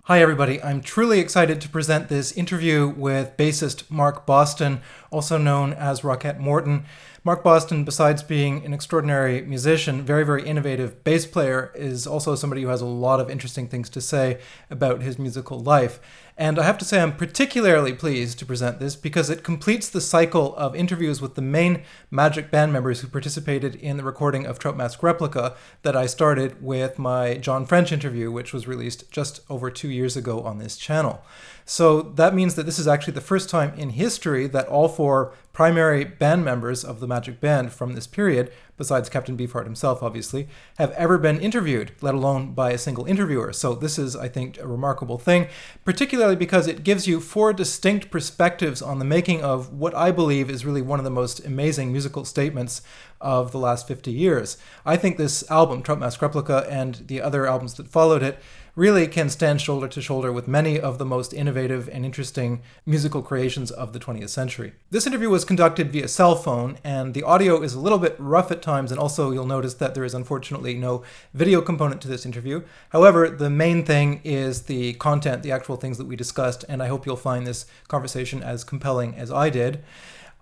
Hi everybody, I'm truly excited to present this interview with bassist Mark Boston, also known as Rockette Morton. Mark Boston, besides being an extraordinary musician, very innovative bass player, is also somebody who has a lot of interesting things to say about his musical life. And I have to say I'm particularly pleased to present this because it completes the cycle of interviews with the main Magic band members who participated in the recording of Trout Replica that I started with my John French interview, which was released just over 2 years ago on this channel. So that means that this is actually the first time in history that all four primary band members of the Magic Band from this period, besides Captain Beefheart himself obviously, have ever been interviewed, let alone by a single interviewer. So this is, I think, a remarkable thing, particularly because it gives you four distinct perspectives on the making of what I believe is really one of the most amazing musical statements of the last 50 years. I think this album, Trout Replica, and the other albums that followed it, really can stand shoulder to shoulder with many of the most innovative and interesting musical creations of the 20th century. This interview was conducted via cell phone, and the audio is a little bit rough at times, and also you'll notice that there is unfortunately no video component to this interview. However, the main thing is the content, the actual things that we discussed, and I hope you'll find this conversation as compelling as I did.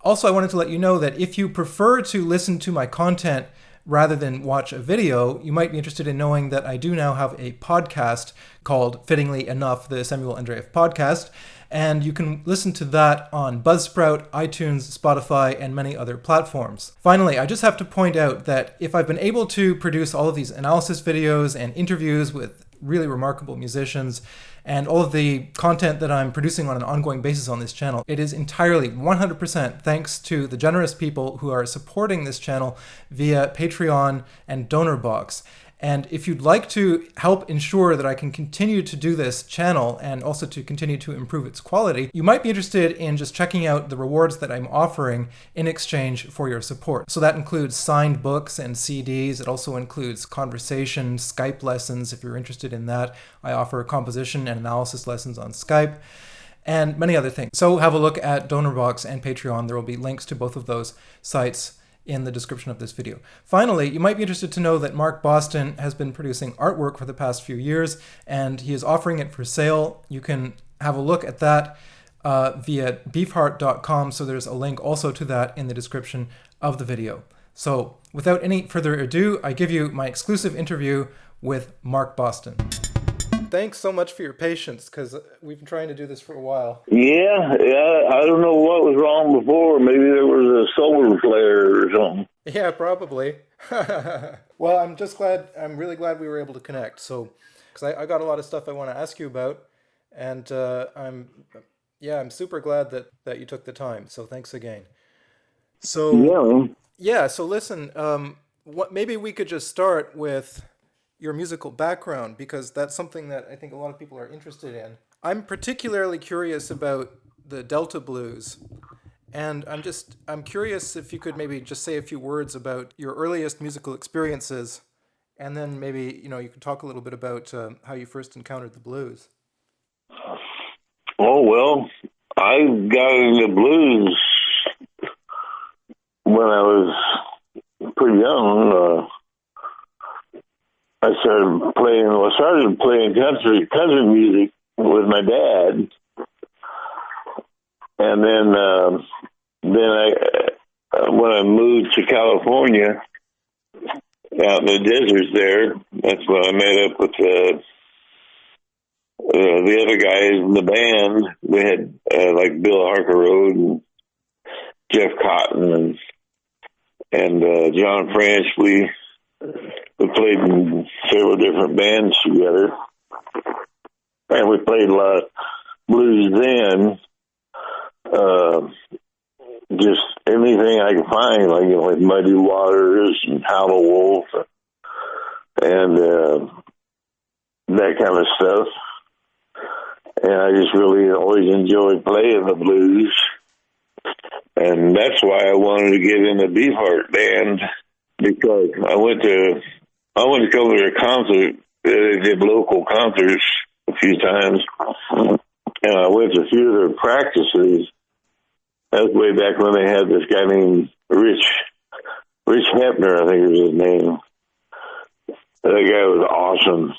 Also, I wanted to let you know that if you prefer to listen to my content rather than watch a video, you might be interested in knowing that I do now have a podcast called, fittingly enough, the Samuel Andreyev Podcast, and you can listen to that on Buzzsprout, iTunes, Spotify, and many other platforms. Finally, I just have to point out that if I've been able to produce all of these analysis videos and interviews with really remarkable musicians, and all of the content that I'm producing on an ongoing basis on this channel, it is entirely 100% thanks to the generous people who are supporting this channel via Patreon and DonorBox. And if you'd like to help ensure that I can continue to do this channel and also to continue to improve its quality, you might be interested in just checking out the rewards that I'm offering in exchange for your support. So that includes signed books and CDs. It also includes conversation, Skype lessons if you're interested in that. I offer composition and analysis lessons on Skype, and many other things. So have a look at DonorBox and Patreon. There will be links to both of those sites in the description of this video. Finally, you might be interested to know that Mark Boston has been producing artwork for the past few years, and he is offering it for sale. You can have a look at that via beefheart.com, so there's a link also to that in the description of the video. So without any further ado, I give you my exclusive interview with Mark Boston. Thanks so much for your patience, because we've been trying to do this for a while. Yeah, I don't know what was wrong before. Maybe there was a solar flare or something. Yeah, probably. Well, I'm really glad we were able to connect. So, because I got a lot of stuff I want to ask you about, and I'm super glad that you took the time. So thanks again. So so listen, maybe we could just start with your musical background, because that's something that I think a lot of people are interested in. I'm particularly curious about the Delta blues, and I'm curious if you could maybe just say a few words about your earliest musical experiences, and then maybe you could talk a little bit about how you first encountered the blues. Oh, well, I got into blues when I was pretty young. I started playing country music with my dad, and then when I moved to California, out in the deserts there, that's when I met up with the other guys in the band. We had like Bill Harkerode and Jeff Cotton and John French. We played in several different bands together, and we played a lot of blues then. Just anything I could find, like Muddy Waters and Howlin' Wolf and that kind of stuff. And I just really always enjoyed playing the blues, and that's why I wanted to get in the Beefheart band, because I went to come to a concert. They did local concerts a few times, and I went to a few of their practices. That was way back when they had this guy named Rich Hepner, I think was his name. That guy was awesome.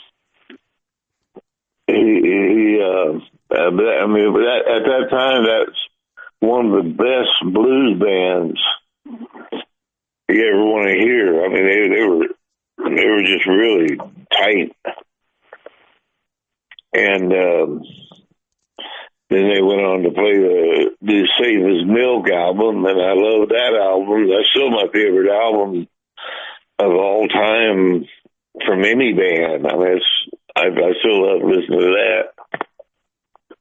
at that time, that's one of the best blues bands you ever want to hear. I mean, they were just really tight. And then they went on to play the Save As Milk album, and I love that album. That's still my favorite album of all time from any band. I mean, I still love listening to that,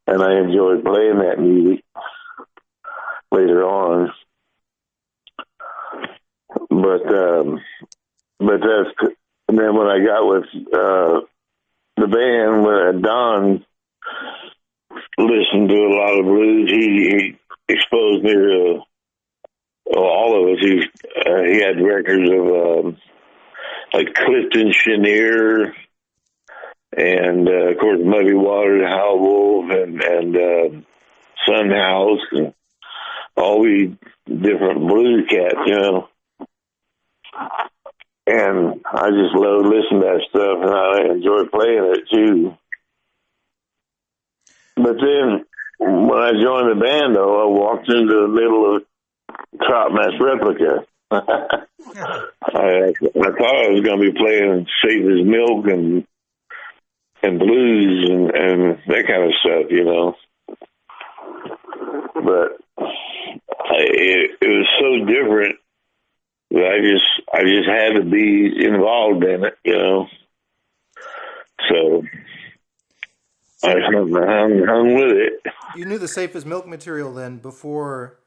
and I enjoyed playing that music later on. But that's, and then when I got with the band, when Don listened to a lot of blues, he exposed me to all of us. He had records of like Clifton Chenier, and of course Muddy Waters, Howl Wolf, and Sun House, and all these different blues cats, you know. And I just love listening to that stuff, and I enjoy playing it too. But then, when I joined the band, though, I walked into the middle of Trout Replica. I thought I was going to be playing Save As Milk and blues and that kind of stuff, you know. But it was so different that I just had to be involved in it, you know. So I hung with it. You knew the Safe As Milk material then before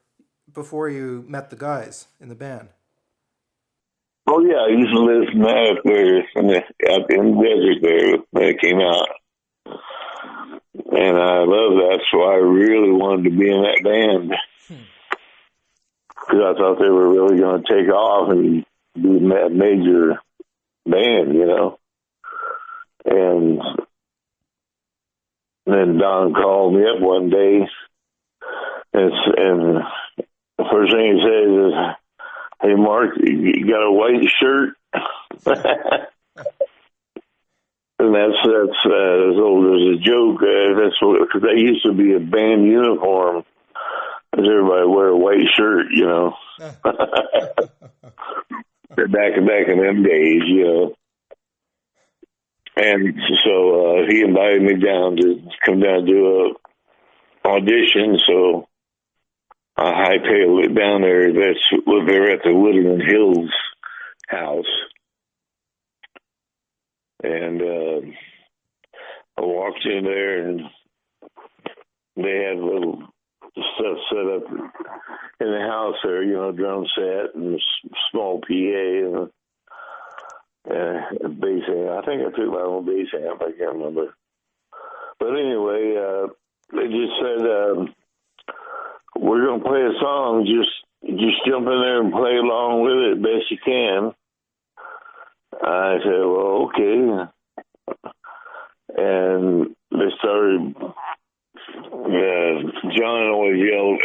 you met the guys in the band. Oh yeah, I used to listen to that up there out in the desert there when it came out, and I love that. So I really wanted to be in that band because I thought they were really going to take off and be a major band, you know. And then Don called me up one day, and the first thing he said is, "Hey, Mark, you got a white shirt?" And that's as old as a joke. That's what, because that used to be a band uniform. Because everybody wear a white shirt, you know. back in them days, you know. And so he invited me down to come down and do a audition. So I hightailed it down there. They're at the Woodland Hills house. And I walked in there, and they had little stuff set up in the house there, you know, drum set and a small PA and a bass amp. I think I took my own bass amp. I can't remember. But anyway, they just said, we're going to play a song. Just jump in there and play along with it best you can. I said, well, okay. And they started, John always yelled,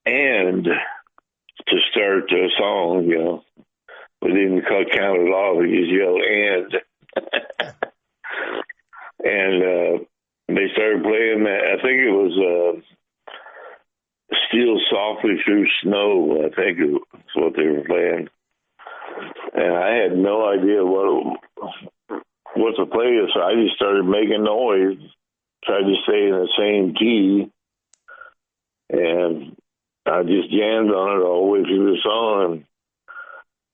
"and" to start the song, you know. We didn't count it off. He just yelled, "and." And they started playing that. I think it was Steal Softly Through Snow, I think is what they were playing. And I had no idea what to play, so I just started making noise, tried to stay in the same key, and I just jammed on it all the way through the song.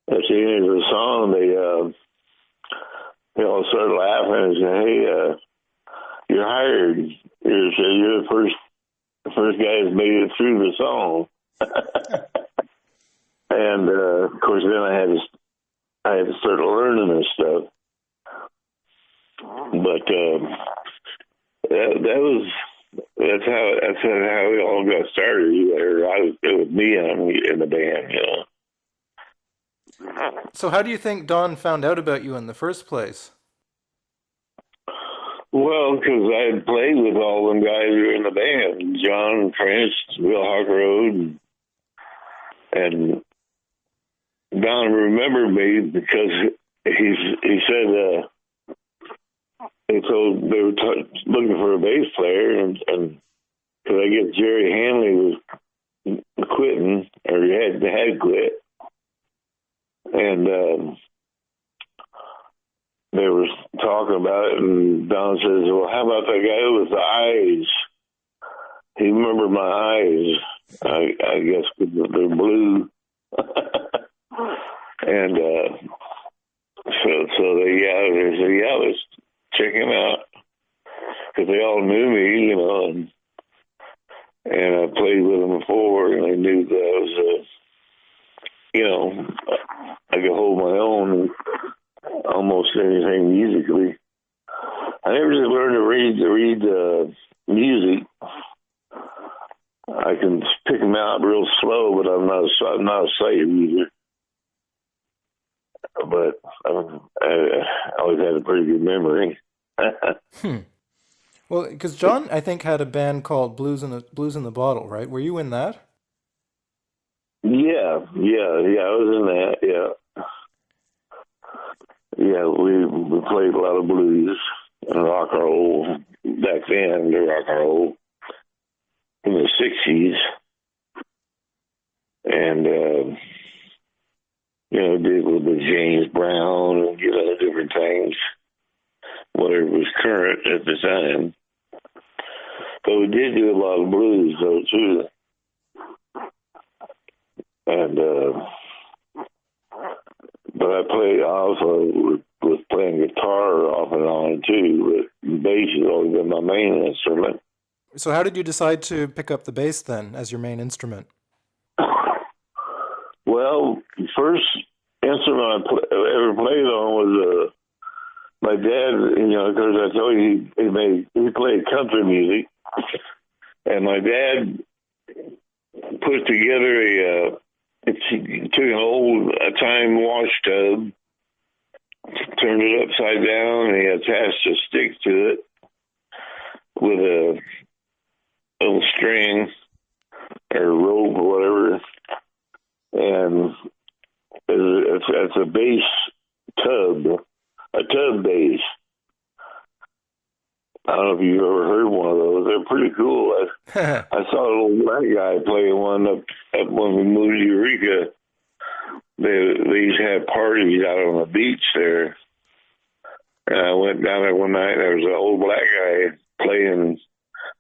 At the end of the song, they all started laughing and said, "Hey, you're hired. You're the first guy that's made it through the song." And of course, then I had to start learning this stuff. But that's how it all got started. It was me in the band, you know. So how do you think Don found out about you in the first place? Well, because I had played with all them guys who were in the band, John Prince, Will Hawkerode, and Don remembered me because he said And so they were looking for a bass player, and because I guess Jerry Hanley was quitting, or had quit, and they were talking about it, and Don says, "Well, how about that guy with the eyes? He remembered my eyes. I guess they're blue." And so they said, "Yeah, let's check him out," because they all knew me, and I played with them before, and they knew that I was, I could hold my own almost anything musically. I never just learned to read music. I can pick them out real slow, but I'm not a sight reader. But I always had a pretty good memory. Well, because John, I think, had a band called Blues in the Bottle, right? Were you in that? Yeah, I was in that. Yeah, we played a lot of blues and rock and roll back then. The rock and roll in the '60s, and did with the James Brown and different things, whatever was current at the time. But we did do a lot of blues though too, and but I also was playing guitar off and on too. But bass has always been my main instrument. So how did you decide to pick up the bass then as your main instrument? Well, the first instrument I ever played on was my dad. Because I told you he played country music, and my dad put together he took an old time wash tub, turned it upside down, and he attached a stick to it with a little string or rope or whatever, and it's a bass tub, a tub bass. I don't know if you've ever heard one of those. They're pretty cool. I saw an old black guy playing one up when we moved to Eureka. They used to have parties out on the beach there. And I went down there one night. There was an old black guy playing.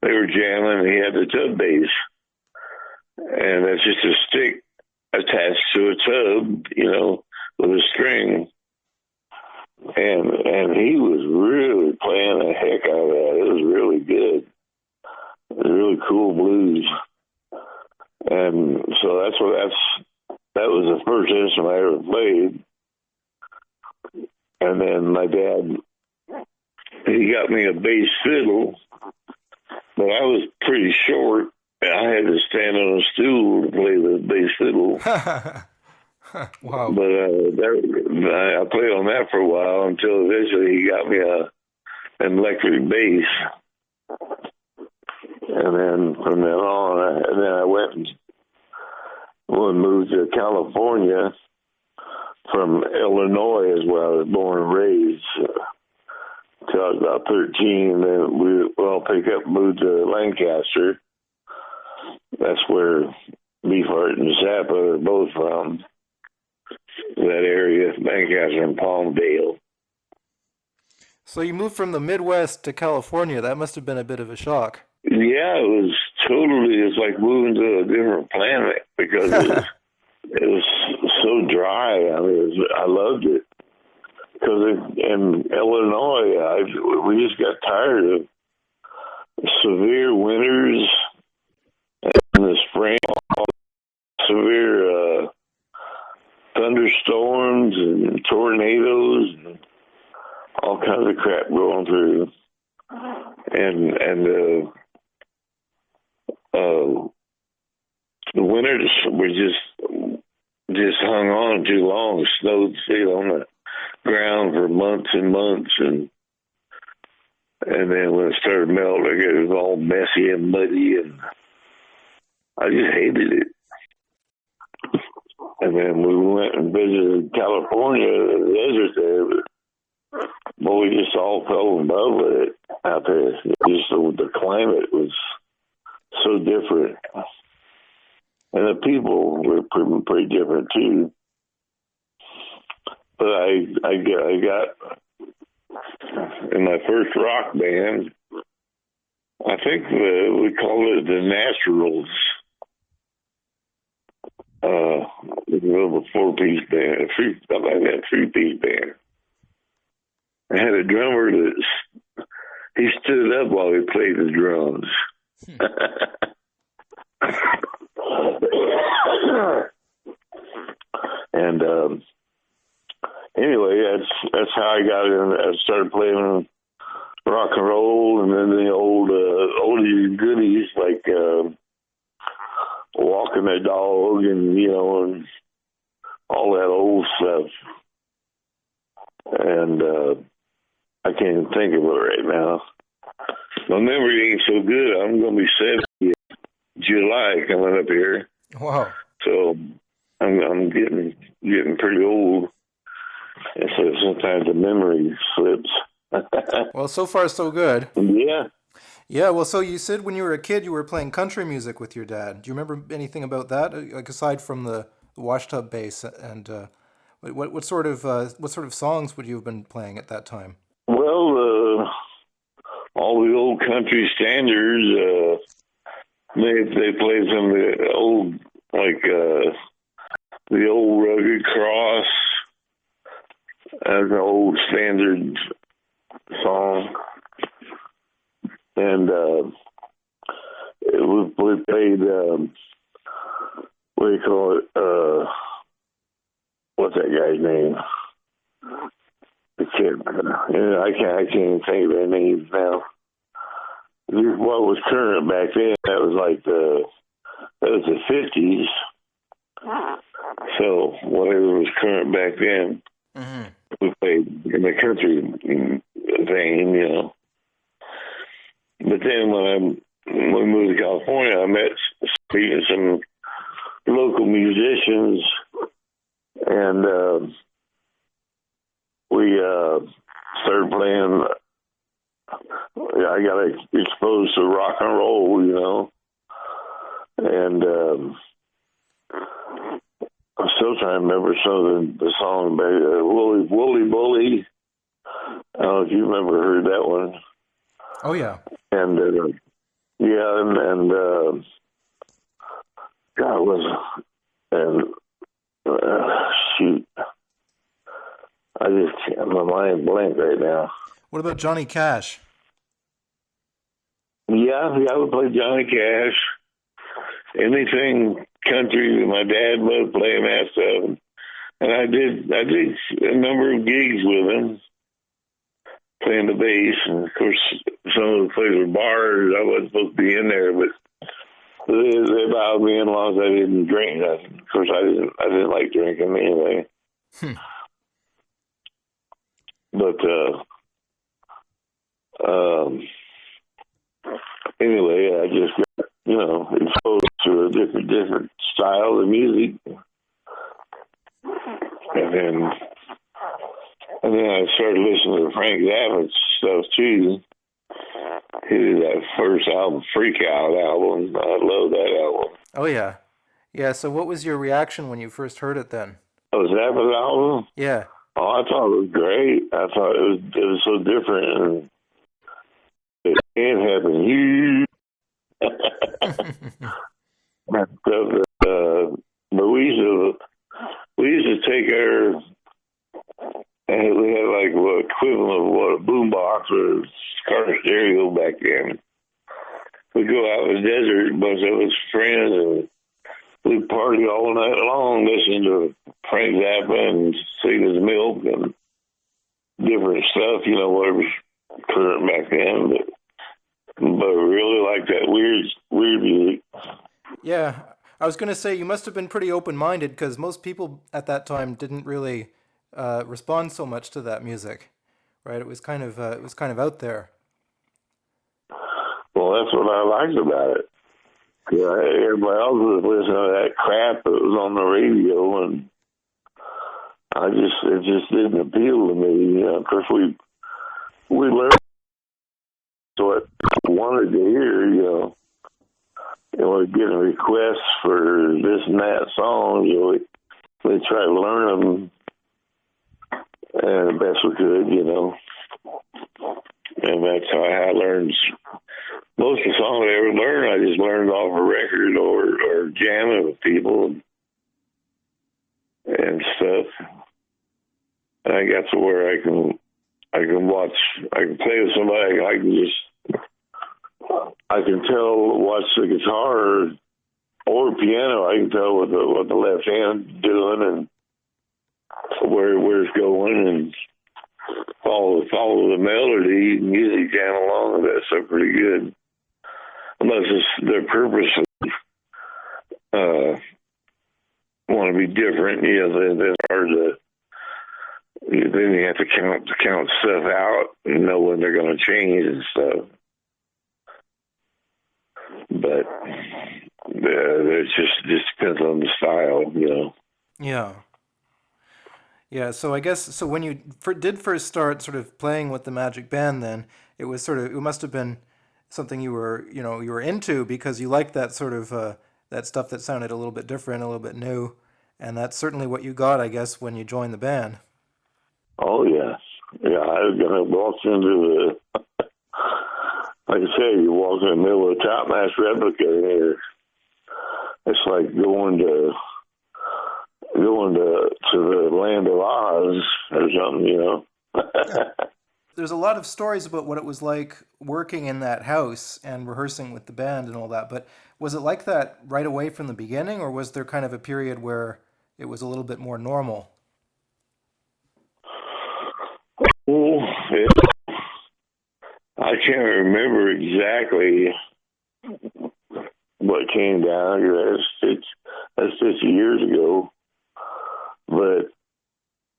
They were jamming, and he had the tub bass. And it's just a stick attached to a tub, with a string. And he was really playing the heck out of that. It was really good. It was really cool blues. And so that was the first instrument I ever played. And then my dad, he got me a bass fiddle, but I was pretty short. I had to stand on a stool to play the bass fiddle. Wow. But I played on that for a while until eventually he got me an electric bass. And then from then on, I went and moved to California from Illinois is where I was born and raised until I was about 13. Then we all picked up and moved to Lancaster. That's where Beefheart and Zappa are both from. That area, Lancaster and Palmdale. So you moved from the Midwest to California. That must have been a bit of a shock. Yeah, it's like moving to a different planet because it was so dry. I mean, I loved it because in Illinois, we just got tired of severe winters in the spring, severe thunderstorms and tornadoes and all kinds of crap going through. And the winters were just hung on too long. Snowed stayed on the ground for months and months, and then when it started melting, it was all messy and muddy, and I just hated it. And then we went and visited California, the desert there. But well, we just all fell in love with it out there. Just the climate was so different, and the people were pretty different too. But I got in my first rock band. I think we called it the Naturals. It was a 4-piece band, something like that, 3-piece band. I had a drummer that he stood up while he played the drums. And anyway, that's how I got in. I started playing rock and roll, and then the old oldies goodies like Walking the Dog, and and all that old stuff. And I can't even think of it right now. My memory ain't so good. I'm going to be 70 in July coming up here. Wow. So I'm getting pretty old. And so sometimes the memory slips. Well, so far so good. Yeah. Yeah, well, so you said when you were a kid you were playing country music with your dad. Do you remember anything about that, like aside from the washtub bass? And what sort of songs would you have been playing at that time? Well, all the old country standards. They played some of the old, like the old Rugged Cross, as an old standard song. And we played, what do you call it? What's that guy's name? The kid. I can't even think of their names now. What was current back then? That was the 50s. So whatever was current back then, we played in the country vein, But then when we moved to California, I met some local musicians, and we started playing. I got exposed to rock and roll, and I'm still trying to remember some of the songs. Wooly Bully. I don't know if you've ever heard that one. Oh yeah. And God shoot, my mind blank right now. What about Johnny Cash? Yeah, I would play Johnny Cash. Anything country, my dad loved playing that stuff, and I did a number of gigs with him, playing the bass, and of course some of the places were bars. I wasn't supposed to be in there, but they allowed me in as long as I didn't drink. Of course, I didn't like drinking anyway. But anyway, I just got exposed to a different style of music, and then I started listening to Frank Zappa's stuff too. He did that first album, Freak Out album. I love that album. Oh yeah, yeah. So what was your reaction when you first heard it then? Oh, Zappa's album? Yeah. Oh, I thought it was great. I thought it was so different, and it can't happen. But we used to take our, and we had like what equivalent of what a boombox or car stereo back then. We'd go out in the desert, a bunch of us friends, and we'd party all night long, listening to Frank Zappa and Sealer's Milk and different stuff, whatever's current back then. But I really like that weird music. Yeah, I was going to say you must have been pretty open-minded because most people at that time didn't really respond so much to that music, right? It was kind of out there. Well, that's what I liked about it. Yeah, everybody else was listening to that crap that was on the radio, and it just didn't appeal to me. Of course, we we learned what I wanted to hear, getting requests for this and that songs. We try to learn them the best we could, and that's how I learned most of the songs I ever learned. I just learned off a record or jamming with people and stuff. And I got to where I can play with somebody. I can watch the guitar or piano. I can tell what the left hand's doing and where it's going, and follow the melody. You can usually jam along with that stuff pretty good, unless it's their purpose want to be different. Then hard to. Then you have to count stuff out and know when they're going to change and stuff. But it just depends on the style, Yeah. So I guess when you did first start sort of playing with the Magic Band, then it must have been something you were into, because you liked that sort of that stuff that sounded a little bit different, a little bit new, and that's certainly what you got, I guess, when you joined the band. Oh yeah. I walked into like I say, you walk in the middle of the Trout Replica here. It's like going to the land of Oz or something, There's a lot of stories about what it was like working in that house and rehearsing with the band and all that, but was it like that right away from the beginning, or was there kind of a period where it was a little bit more normal? Well, I can't remember exactly what came down. That's 50 years ago. But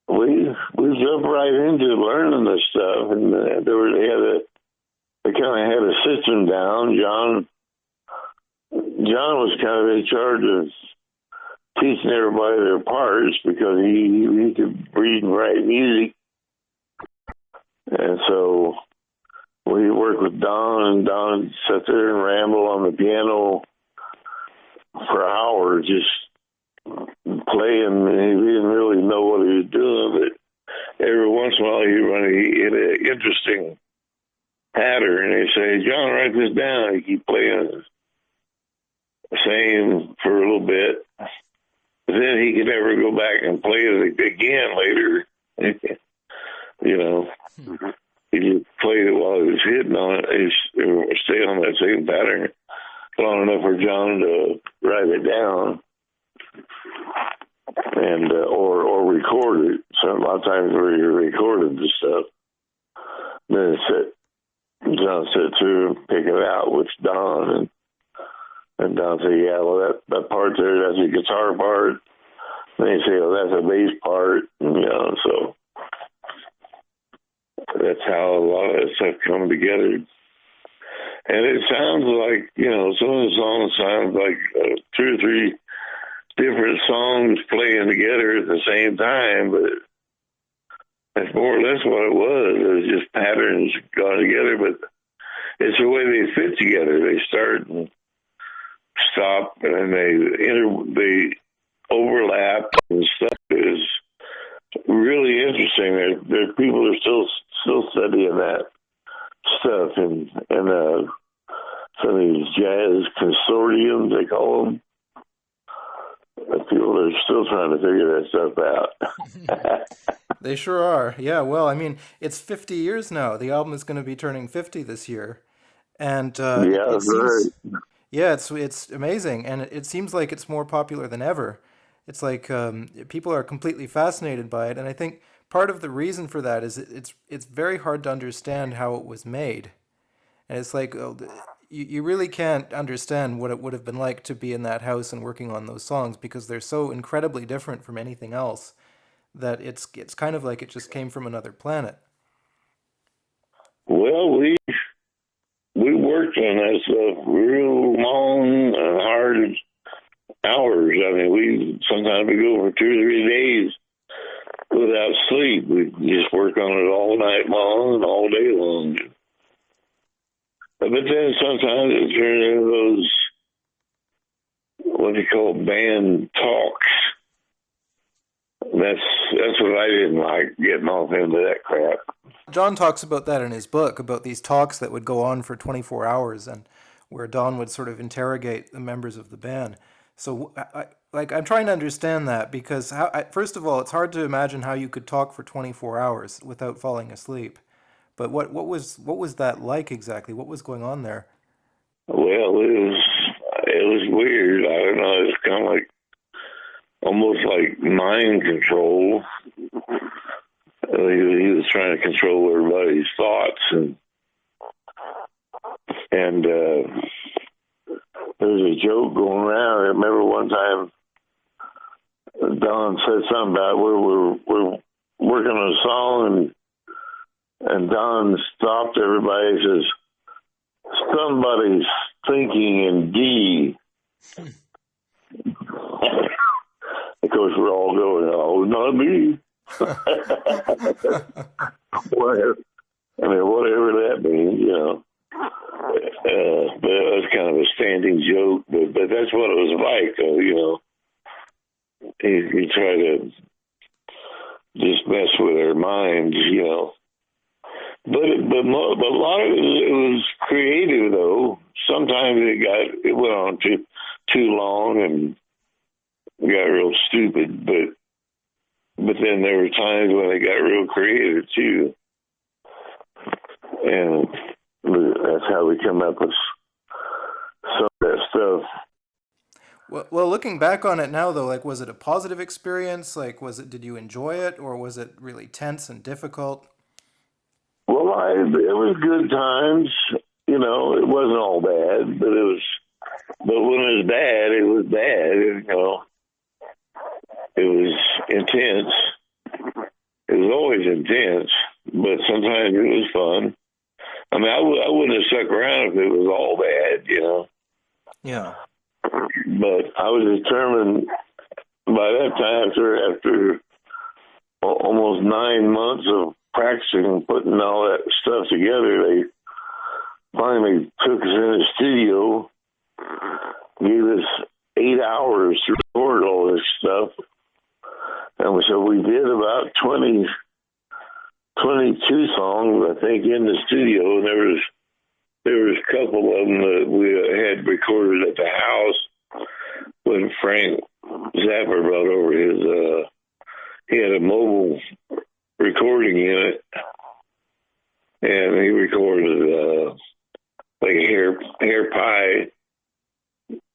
we jumped right into learning this stuff, and they kind of had a system down. John was kind of in charge of teaching everybody their parts, because he could read and write music, and so we worked with Don, and Don sat there and ramble on the piano for hours, just playing. He didn't really know what he was doing, but every once in a while he'd hit an interesting pattern, and he'd say, "John, write this down." He'd keep playing the same for a little bit. But then he could never go back and play it again later. He just played it while he was hitting on it. He stayed on that same pattern long enough for John to write it down and or record it. So a lot of times where you recorded the stuff, then John said to pick it out with Don, and Don said, "Yeah, well that part there, that's a guitar part." Then he said, "Well, that's a bass part," so that's how a lot of that stuff come together. And it sounds like, some of the songs sound like 2 or 3 different songs playing together at the same time, but that's more or less what it was. It was just patterns gone together, but it's the way they fit together. They start and stop, and they overlap, and stuff is really interesting. There people are still studying that stuff, and some of these jazz consortiums, they call them. People are still trying to figure that stuff out. They sure are. Yeah, well, I mean, it's 50 years now. The album is going to be turning 50 this year. And yeah, it seems, right. yeah, it's amazing, and it seems like it's more popular than ever. It's like people are completely fascinated by it, and I think part of the reason for that is it's very hard to understand how it was made, and it's like you really can't understand what it would have been like to be in that house and working on those songs, because they're so incredibly different from anything else that it's kind of like it just came from another planet. Well, we worked on that stuff real long and hard hours. I mean, we sometimes go for 2 or 3 days without sleep. We just work on it all night long and all day long. But then sometimes it turns into those, what you call band talks. That's what I didn't like, getting off into that crap. John talks about that in his book, about these talks that would go on for 24 hours and where Don would sort of interrogate the members of the band. So, I'm trying to understand that because, first of all, it's hard to imagine how you could talk for 24 hours without falling asleep. But what was that like exactly? What was going on there? Well, it was weird. I don't know. It's kind of like almost like mind control. He was trying to control everybody's thoughts, and there was a joke going around. I remember one time Don said something about we're working on a song, and Don stopped everybody and says, "Somebody's thinking in D." Of course, we're all going, "Oh, not me." Whatever. I mean, whatever that means, you know. But it was kind of a standing joke, but that's what it was like, though, you know. He tried to just mess with their minds, you know. But a lot of it was creative, though. Sometimes it went on too long and got real stupid, but then there were times when they got real creative too, and that's how we come up with some of that stuff. Well, looking back on it now, though, like, was it a positive experience? Like, did you enjoy it, or was it really tense and difficult? Well, it was good times. You know, it wasn't all bad, but when it was bad, it was bad. You know, it was intense. It was always intense, but sometimes it was fun. I mean, I wouldn't have stuck around if it was all bad, you know. Yeah. But I was determined by that time, after almost 9 months of practicing and putting all that stuff together, they finally took us in the studio, gave us 8 hours to record all this stuff. And so we did about 22 songs, I think, in the studio. And there was a couple of them that we had recorded at the house when Frank Zappa brought over his, he had a mobile recording unit, and he recorded like a hair pie,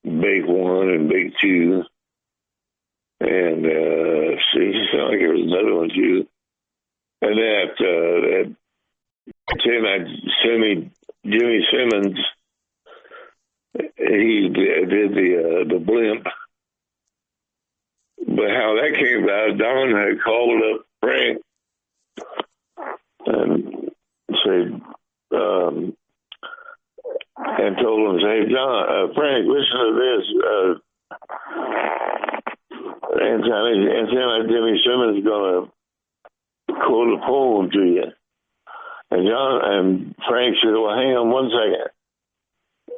Bake 1 and Bake 2. And it sounded like there was another one too. And that Jimmy Simmons, he did the blimp. But how that came about, Don had called up Frank and said, and told him, "Hey, John, Frank, listen to this. Antenna Jimmy Simmons is going to quote a poem to you." And Frank said, "Well, hang on one second."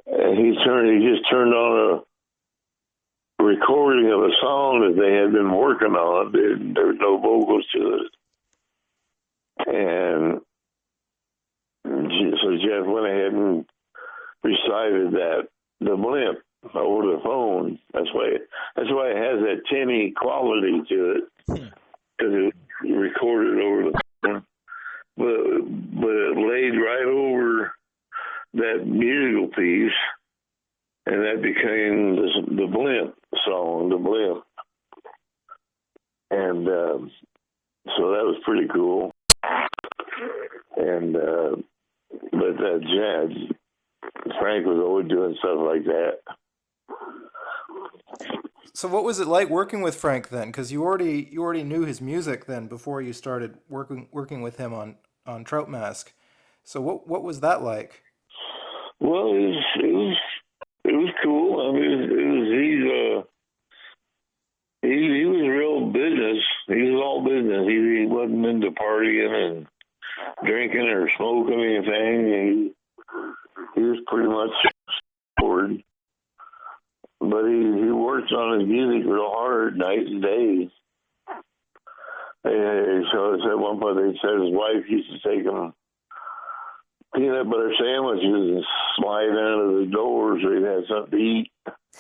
And he just turned on a recording of a song that they had been working on. There were no vocals to it. And so Jeff went ahead and recited the blimp over the phone. That's why it has that tinny quality to it, because it recorded over the phone. But it laid right over that musical piece, and that became the blimp song, the blimp. And so that was pretty cool. And but that jazz, Frank was always doing stuff like that. So what was it like working with Frank then? Because you already knew his music then before you started working with him on Trout Mask. So what was that like? Well, it was cool. I mean, he was real business. he was all business. He wasn't into partying and drinking or smoking anything. He was pretty much bored. But he worked on his music real hard, night and day. So at one point they said his wife used to take him peanut butter sandwiches and slide under the door so he'd have something to eat.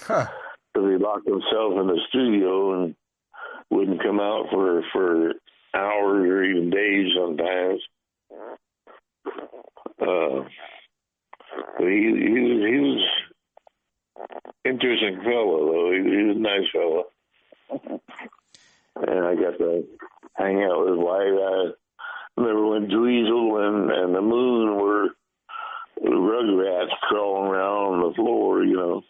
Huh. So he locked himself in the studio and wouldn't come out for hours or even days sometimes. He was interesting fellow, though. He was a nice fellow. And I got to hang out with his wife. I remember when Dweezil and the Moon were rugrats crawling around on the floor, you know.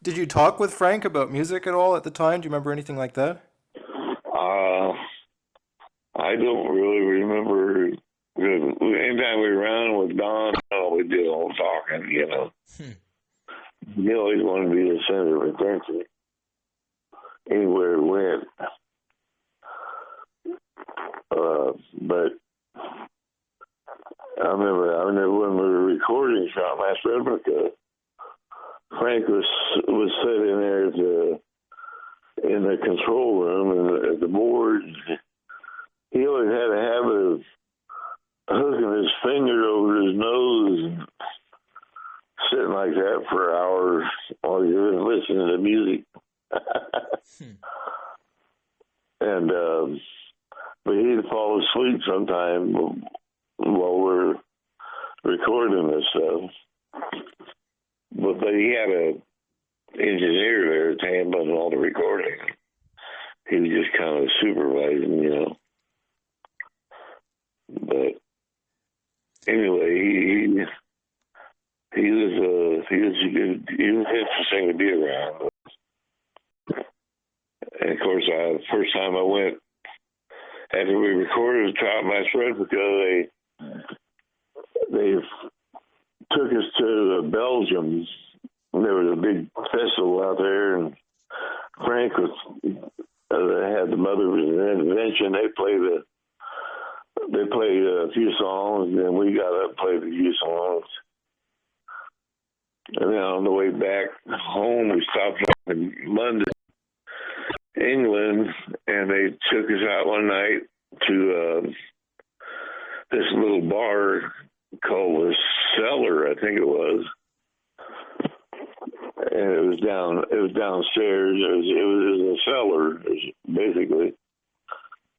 Did you talk with Frank about music at all at the time? Do you remember anything like that? I don't really remember. Anytime we were around with Don, we did all the talking, you know. He always wanted to be the center of attention anywhere he went. But I remember when we were recording Trout Replica, Frank was sitting there in the control room and at the board. He always had a habit of hooking his finger over his nose and sitting like that for hours while he was listening to music. And but he'd fall asleep sometime while we're recording this stuff. But he had a engineer there to handle all the recording. He was just kind of supervising, you know. But anyway, he was interesting to be around. And of course, the first time I went, after we recorded the Trout Replica, they took us to Belgium. There was a big festival out there, and Frank had the Mother's Invention. They played a few songs, and then we got up and played a few songs. And then on the way back home, we stopped in London, England, and they took us out one night to this little bar called the Cellar, I think it was. And it was downstairs. It was a cellar, basically.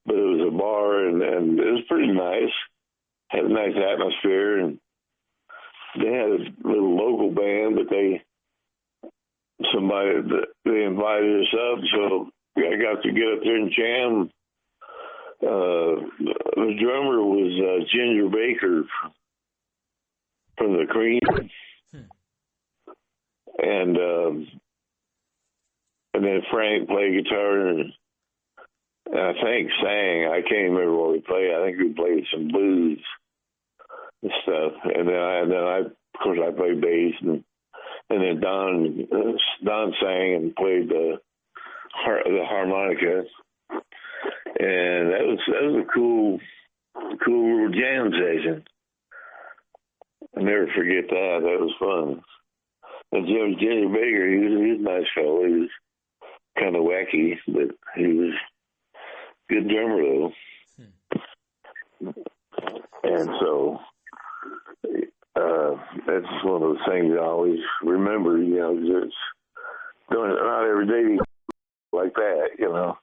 But it was a bar, and it was pretty nice. Had a nice atmosphere, and they had a little local band, but they invited us up, so I got to get up there and jam. The drummer was Ginger Baker from the Cream, and then Frank played guitar and I think sang. I can't remember what we played. I think we played some blues and stuff. And then I of course, I played bass, and then Don sang and played the harmonica. And that was a cool jam session. I'll never forget that. That was fun. And Jimmy Baker, he was a nice fellow. He was kind of wacky, but he was a good drummer, though. And so that's just one of those things I always remember, you know, because it's not every day like that, you know.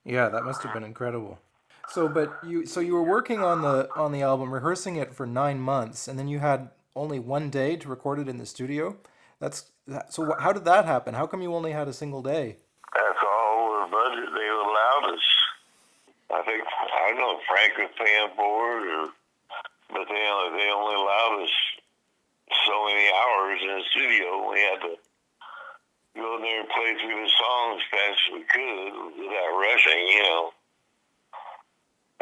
Yeah, that must have been incredible. So you were working on the album, rehearsing it for 9 months, and then you had only one day to record it in the studio. So how did that happen? How come you only had a single day? That's all the budget they allowed us. I don't know if Frank was paying for it, but they only allowed us so many hours in the studio. We had to go in there and play through the songs as fast as we could without rushing, you know.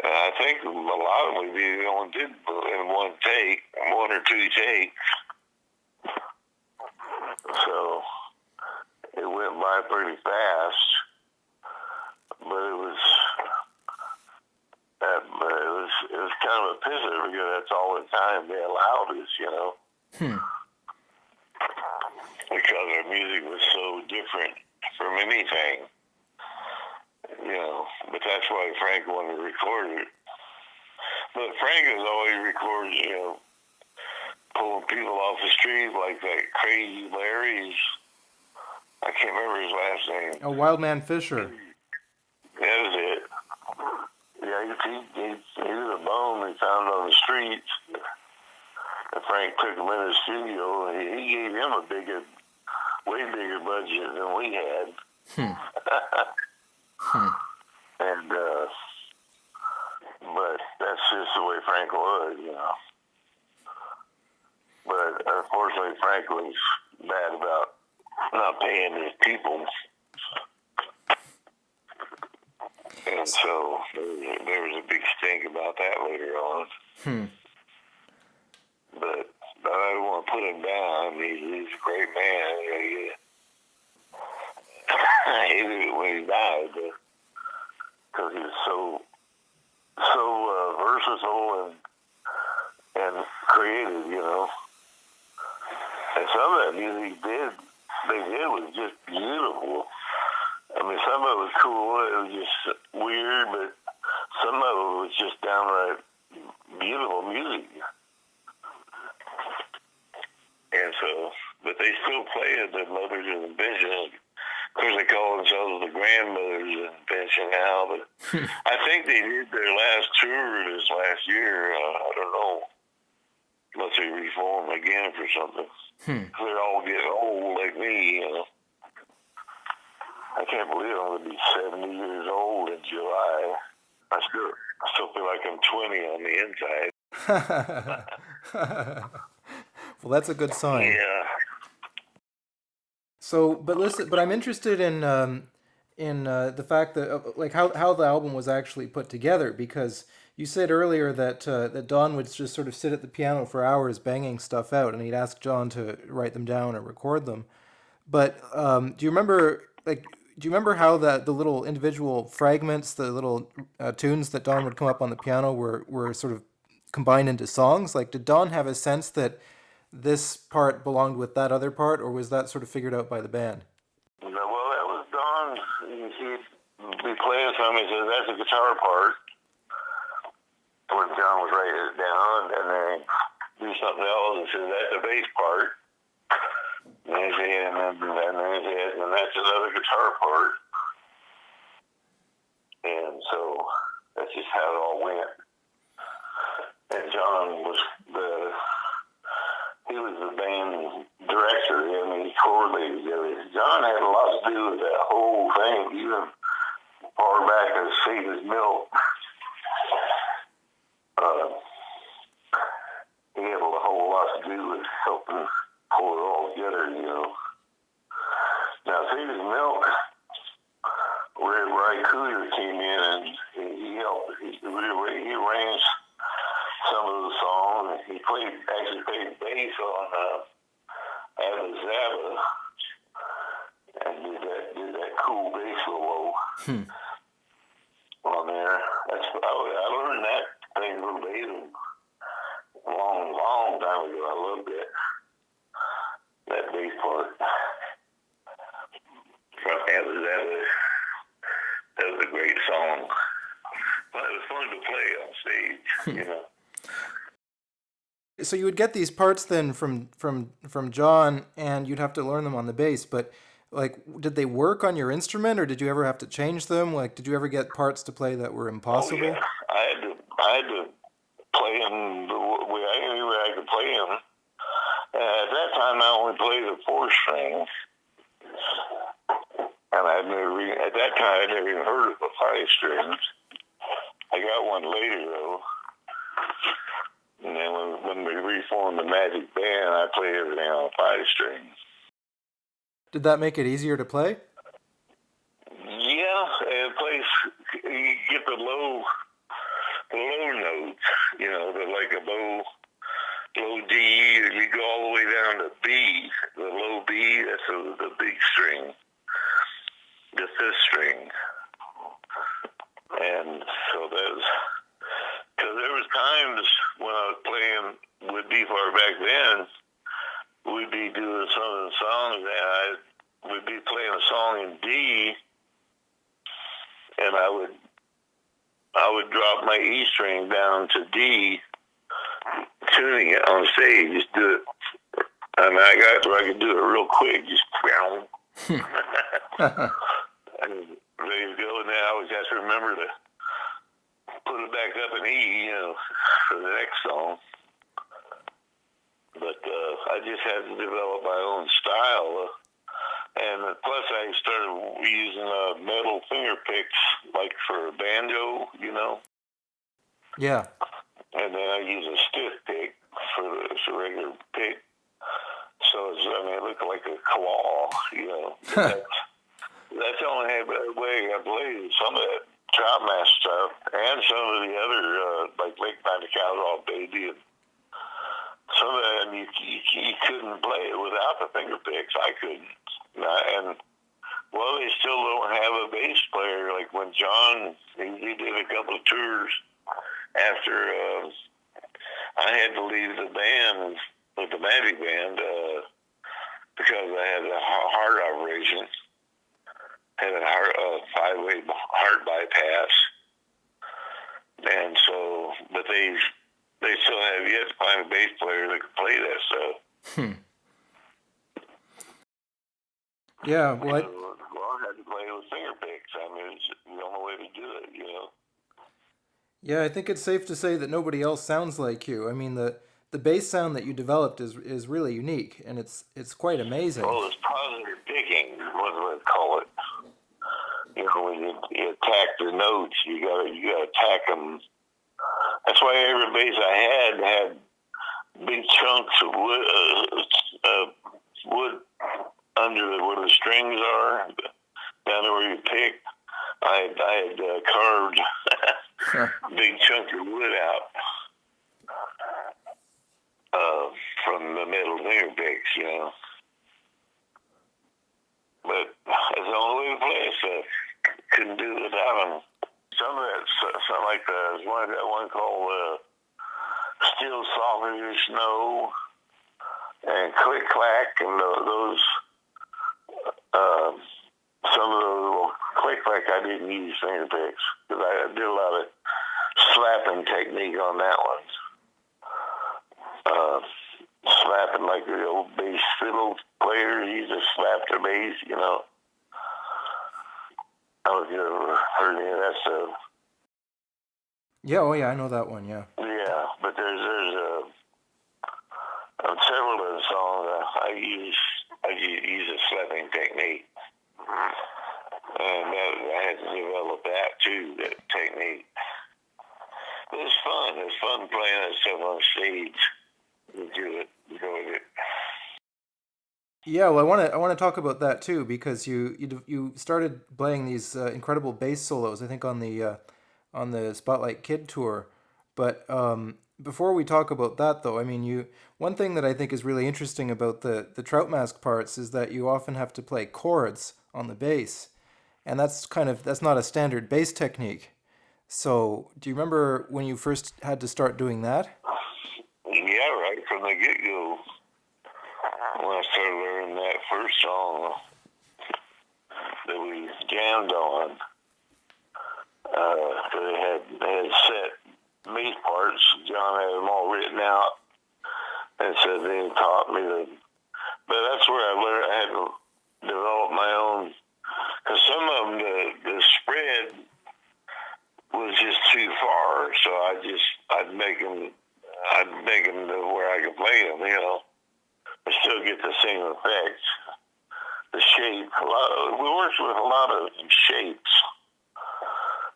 And I think a lot of them we only did in one or two takes. So it went by pretty fast. it was kind of a pisser because that's all the time they allowed us, because our music was so different from anything, but that's why Frank wanted to record it. But Frank has always recorded, pulling people off the street like that Crazy Larry's. I can't remember his last name. Oh, Wildman Fisher. That was it. Yeah, he was a bone they found on the streets. And Frank took him in the studio, and he gave him a way bigger budget than we had. And, but that's just the way Frank was, But unfortunately, Frank was bad about not paying his people. And so there was a big stink about that later on. But I don't want to put him down. He's a great man. I hated it when he died because he was so versatile and creative, And some of that music they did was just beautiful. I mean, some of it was cool. It was just weird, but some of it was just downright beautiful music. And so, but they still play at the Mothers of Invention. Of course, they call themselves the Grandmothers of Invention now, but I think they did their last tour this last year. I don't know. Unless they reform again for something. They're all getting old like me, I can't believe I'm going to be 70 years old in July. I still feel like I'm 20 on the inside. Well, that's a good sign. Yeah. So, but I'm interested in the fact that like how the album was actually put together, because you said earlier that Don would just sort of sit at the piano for hours banging stuff out, and he'd ask John to write them down or record them. But do you remember how the little individual fragments, the little tunes that Don would come up on the piano were sort of combined into songs? Like, did Don have a sense that this part belonged with that other part, or was that sort of figured out by the band? No, well, that was Don. He'd be playing something. He said, "That's a guitar part." When John was writing it down, and then do something else and said, "That's a bass part." And they say, and that's another guitar part. And so that's just how it all went. And John was he was the band director. I mean, he coordinated everything. John had a lot to do with that whole thing, even far back as Save His Milk. He had a whole lot to do with helping pull it all together, Now, Save His Milk, where Ray Cooder came in and he helped. He arranged some of the songs. He actually played bass on Abba Zaba and did that cool bass solo on there. I learned that thing verbatim a long time ago. I loved it. That bass part. That was a great song. But it was fun to play on stage, So you would get these parts then from John, and you'd have to learn them on the bass. But like, did they work on your instrument, or did you ever have to change them? Like, did you ever get parts to play that were impossible? Oh, yeah. I had to play them the way I could play them. At that time, I only played the 4-string. And at that time, I'd never even heard of the 5-strings. I got one later, though. And then when we reformed the Magic Band, I played everything on 5-strings. Did that make it easier to play? Yeah, and you get the low notes, like a low D, you go all the way down to B. The low B, that's the big string, the 5th string. my E string down to D, tuning it on stage. Just do it. I mean, I got where I could do it real quick. Just and ready to go. And then I always have to remember to put it back up in E, for the next song. But I just had to develop my own style. And plus, I started using metal finger picks, like for a banjo, Yeah. And then I use a stiff pick for a regular pick. So it looked like a claw, That's the only way I played some of that Trout Mask stuff and some of the other, like Lake Night Cowgirl Baby. And some of that, you couldn't play it without the finger picks. I couldn't. And, they still don't have a bass player. Like when John, he did a couple of tours after I had to leave the band, with the Magic Band, because I had a heart operation. Had a five-way heart bypass. And so, but they still have yet to find a bass player that can play that stuff. Yeah, well, I had to play with finger picks. It's the only way to do it, Yeah, I think it's safe to say that nobody else sounds like you. I mean, the bass sound that you developed is really unique, and it's quite amazing. Well, it's positive picking, what they call it. When you attack the notes, you gotta attack them. That's why every bass I had big chunks of wood under where the strings are, down there where you pick. I had carved big chunk of wood out from the metal finger picks, But that's the only way to play it, so couldn't do it without them. Some of that, something like one called Still Softer Than Snow and Click Clack, and those, some of those little Click Clack, I didn't use finger picks because I did a lot of slapping technique on that one. Slapping like the old bass fiddle players used to slap their bass, I don't know if you ever heard any of that stuff. Yeah, oh yeah, I know that one, yeah. Yeah, but there's on several of the songs I use a slapping technique, and I had to develop that too, that technique. But it's fun. It's fun playing that stuff on stage. Enjoyed it. Yeah, well, I want to talk about that too, because you started playing these incredible bass solos, I think on the Spotlight Kid tour. But before we talk about that, though, I mean, one thing that I think is really interesting about the Trout Mask parts is that you often have to play chords on the bass, and that's not a standard bass technique. So, do you remember when you first had to start doing that? Yeah, right from the get-go. When I started learning that first song that we jammed on, they had set bass parts. John had them all written out, and so then taught me but that's where I learned. I had to develop my own, because some of them the spread was just too far. So I'd make them to where I could play them, but still get the same effect. The shape. We worked with a lot of shapes,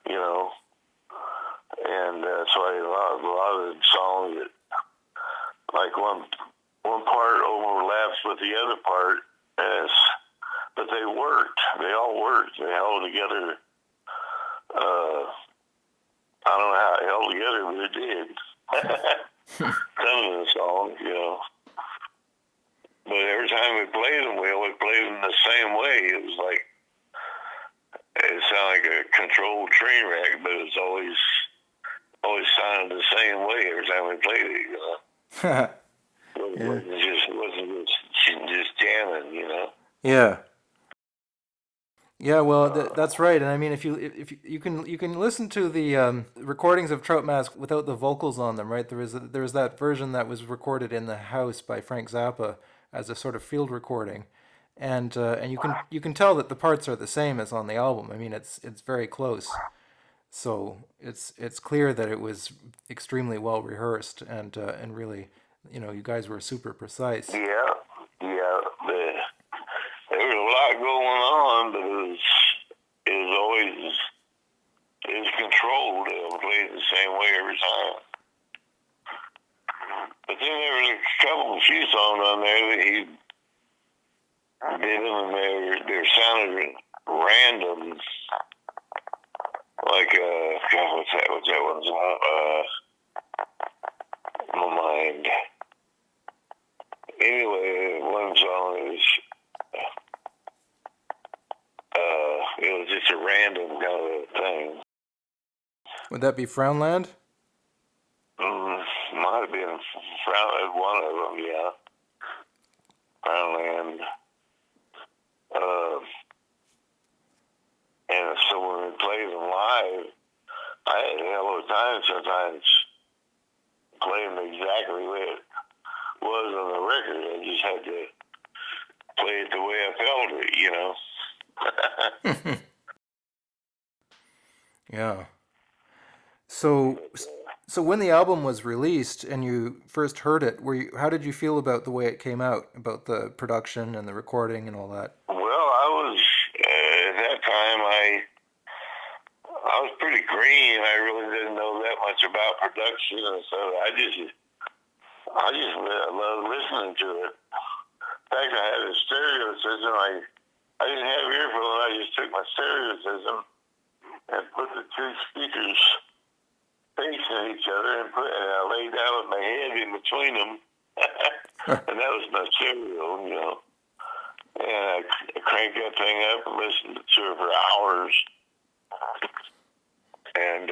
and so a lot of songs that, like one part overlaps with the other part, but they worked. They all worked. They held together. I don't know how it held together, but it did. Some of the songs, But every time we played them, we always played them the same way. It was like, it sounded like a controlled train wreck, but it's always sounded the same way every time we played it, It wasn't just jamming, Yeah. Yeah, well, that's right. And I mean, if you can listen to the recordings of Trout Mask without the vocals on them, right? There was that version that was recorded in the house by Frank Zappa as a sort of field recording, and you can tell that the parts are the same as on the album. I mean, it's very close. So it's clear that it was extremely well rehearsed and really, you guys were super precise. Yeah, yeah. There was a lot going on, but it was always it was controlled. It played the same way every time. But then there was a couple, few songs on there that he did them, and they sounded random. Like God, what's that one's on? My mind. Anyway, one song is it was just a random kind of thing. Would that be Frownland? Might have been one of them, yeah. Frownland. And so when we played them live, I had a hell of a time sometimes playing them exactly the way it was on the record. I just had to play it the way I felt it, you know. Yeah. So when the album was released and you first heard it, how did you feel about the way it came out, about the production and the recording and all that? Well, I was at that time I was pretty green. I really didn't know that much about production, and so I just loved listening to it. In fact, I had a stereo system. I didn't have earphones. I just took my stereo system and put the two speakers facing each other, and I laid down with my head in between them, and that was my stereo, you know. And I cranked that thing up and listened to it for hours, and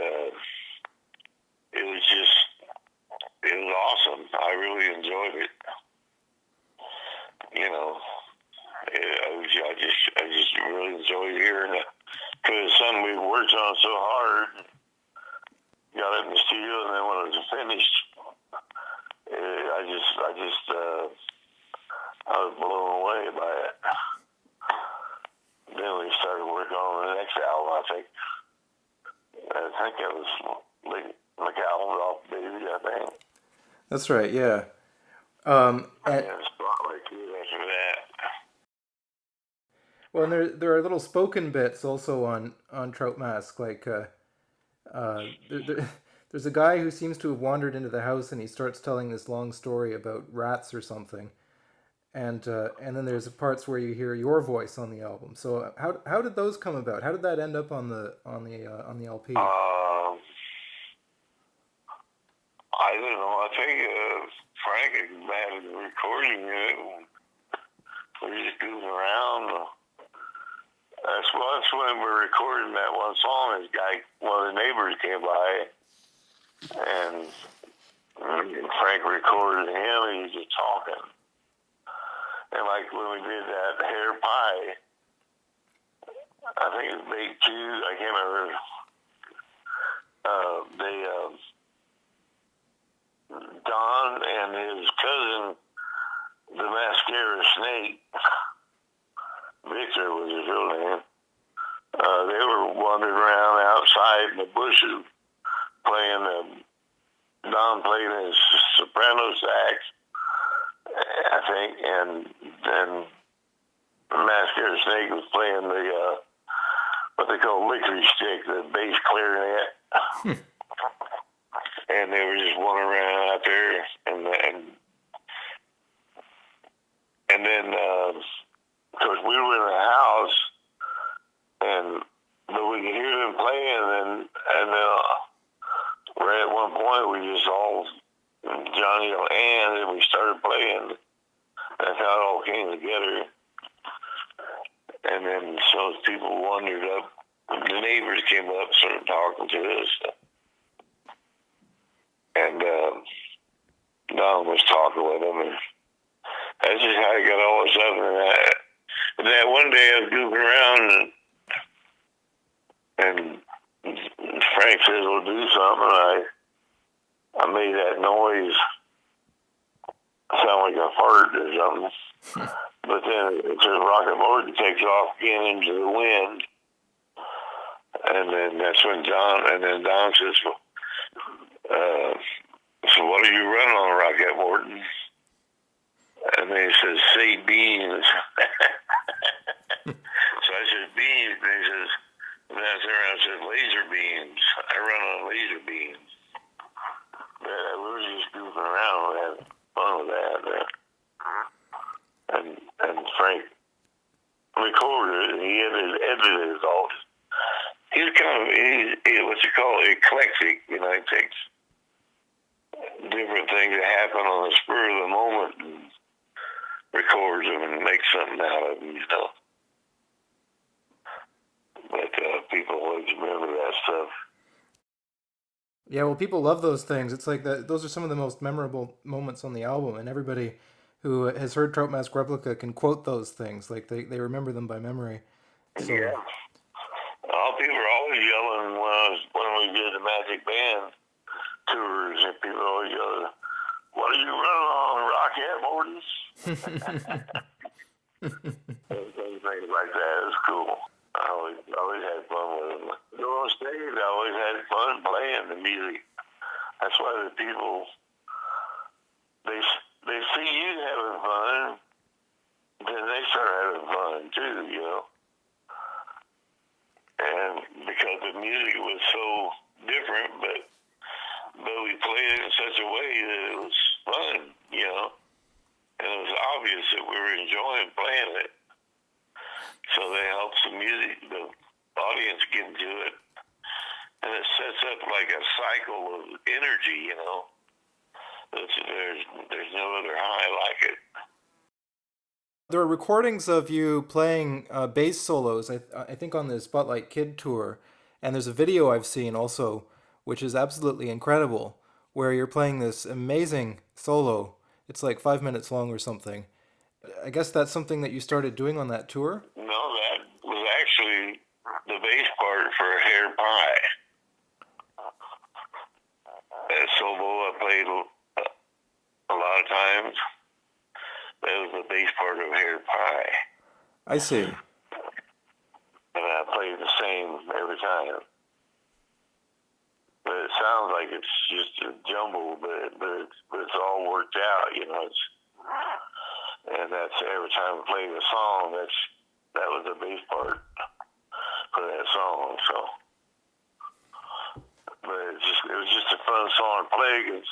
it was awesome. I really enjoyed it. You know, I just really enjoyed hearing it because it's something we've worked on so hard. Got it in the studio, and then when it was finished, I was blown away by it. Then we started working on the next album. I think it was McAllen Baby, I think. That's right, yeah. And Spotlight Kid after that. Well, and there are little spoken bits also on Trout Mask, like there's a guy who seems to have wandered into the house and he starts telling this long story about rats or something, and then there's parts where you hear your voice on the album. So how did those come about? How did that end up on the LP? I don't know. I think Frank had been recording it. We were just goofing around. That's when we were recording that one song. One of the neighbors came by, and Frank recorded him, and he was just talking. And like when we did that hair pie, I think it was Bake 2, I can't remember. Don and his cousin, the mascara snake, Victor was his real name. They were wandering around outside in the bushes playing. Don played his soprano sax, I think, and then Mascara Snake was playing the what they call licorice stick, the bass clarinet. And they were just wandering around out there, and then of course we were in the house, but we could hear them playing, and right at one point we just all Johnny and we started playing. That's how it all came together. And then some people wandered up. The neighbors came up and started talking to us. And Don was talking with them. And that's just how I got all this up. And that one day I was goofing around, and Frank says, "We'll do something." I made that noise sound like a fart or something. But then it says Rockette Morton takes off again into the wind. And then that's when Don says, "So what are you running on, Rockette Morton?" And then he says, "Say beams." So I said, "Beams." And he says, and I turned around and said, "Laser beams. I run on laser beams." But we were just goofing around and having fun with that. And Frank recorded it, and he edited it all. He's kind of, what you call eclectic. You know, he takes different things that happen on the spur of the moment and records them and makes something out of them, you know. But people always remember that stuff. Yeah, well, people love those things. It's like those are some of the most memorable moments on the album, and everybody who has heard Trout Mask Replica can quote those things. Like they remember them by memory. So. Yeah. People are always yelling when we did the Magic Band tours, and people always yell, "What are you running on, Rockette Morton?" Things like that is cool. I always had fun with them. Go on stage, I always had fun playing the music. That's why the people, they see you having fun, then they start having fun too, you know. And because the music was so different, but we played it in such a way that it was fun, you know. And it was obvious that we were enjoying playing it. So that helps the audience get into it. And it sets up like a cycle of energy, you know. There's no other high like it. There are recordings of you playing bass solos, I think on the Spotlight Kid tour, and there's a video I've seen also, which is absolutely incredible, where you're playing this amazing solo. It's like 5 minutes long or something. I guess that's something that you started doing on that tour? No, that was actually the bass part for Hair Pie. That solo I played a lot of times. That was the bass part of Hair Pie. I see. And I played the same every time. But it sounds like it's just a jumble, but it's all worked out, you know. And that's every time I play the song, that was the bass part for that song. So, but it was just a fun song to play because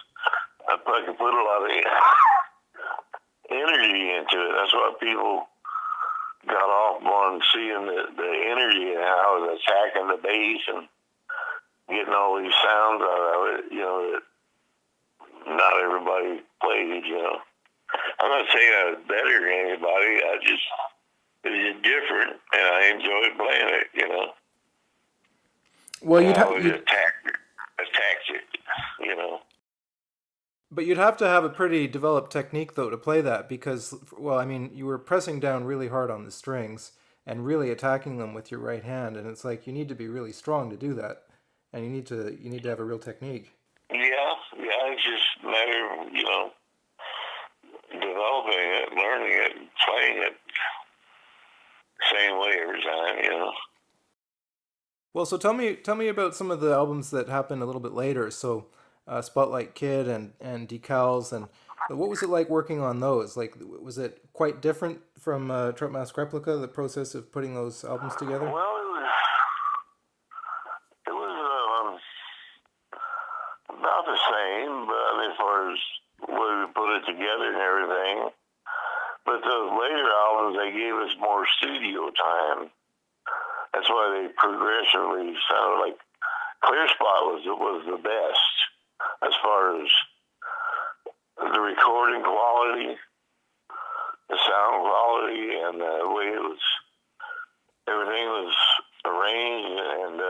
I could put a lot of energy into it. That's why people got off on seeing the energy and how it was attacking the bass and getting all these sounds out of it, you know, that not everybody played, you know. I'm not saying I was better than anybody. It was just different, and I enjoyed playing it, you know. Well, you'd attack it, you know. But you'd have to have a pretty developed technique, though, to play that because, well, I mean, you were pressing down really hard on the strings and really attacking them with your right hand, and it's like you need to be really strong to do that, and you need to have a real technique. Yeah, it's just a matter of, you know, developing it, learning it, and playing it same way every time, you know. Well, so tell me about some of the albums that happened a little bit later. So, Spotlight Kid and Decals, and what was it like working on those? Like, was it quite different from Trout Mask Replica? The process of putting those albums together. Well, it was about the same, but I mean, as far as where we put it together and everything. But those later albums, they gave us more studio time. That's why they progressively sounded like Clear Spot was the best as far as the recording quality, the sound quality, and the way everything was arranged. And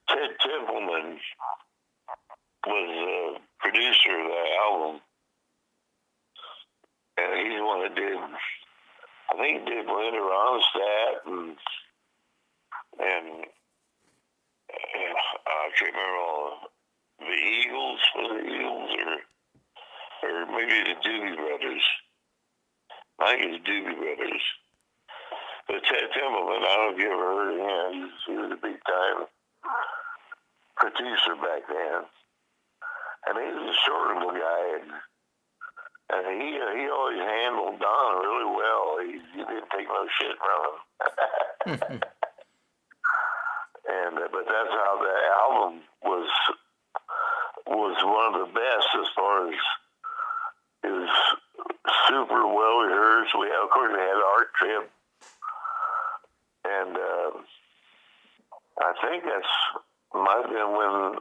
Ted Templeman was the producer of that album. And he's the one that did, I think he did Linda Ronstadt and I can't remember all the Eagles, or maybe the Doobie Brothers. I think it's Doobie Brothers. But Ted Templeman, I don't know if you ever heard of him. He was a big time producer back then. And he was a short little guy, and he always handled Don really well. He didn't take no shit from him. And but that's how the album was one of the best as far as it was super well rehearsed. Of course, we had Art Trip, and I think that's might have been when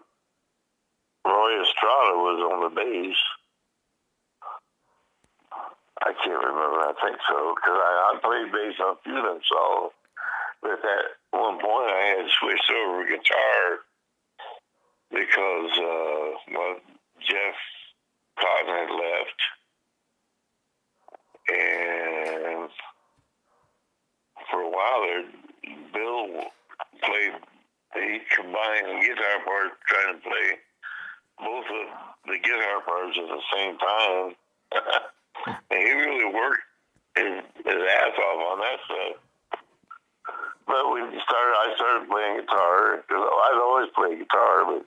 Roy Estrada was on the bass. I can't remember. I think so, because I played bass on a few of them songs. But at that one point, I had switched over to guitar because Jeff Cotton had left, and for a while there, Bill played. He combined the guitar part, trying to play both of the guitar parts at the same time. And he really worked his ass off on that stuff. But I started playing guitar, because I'd always played guitar, but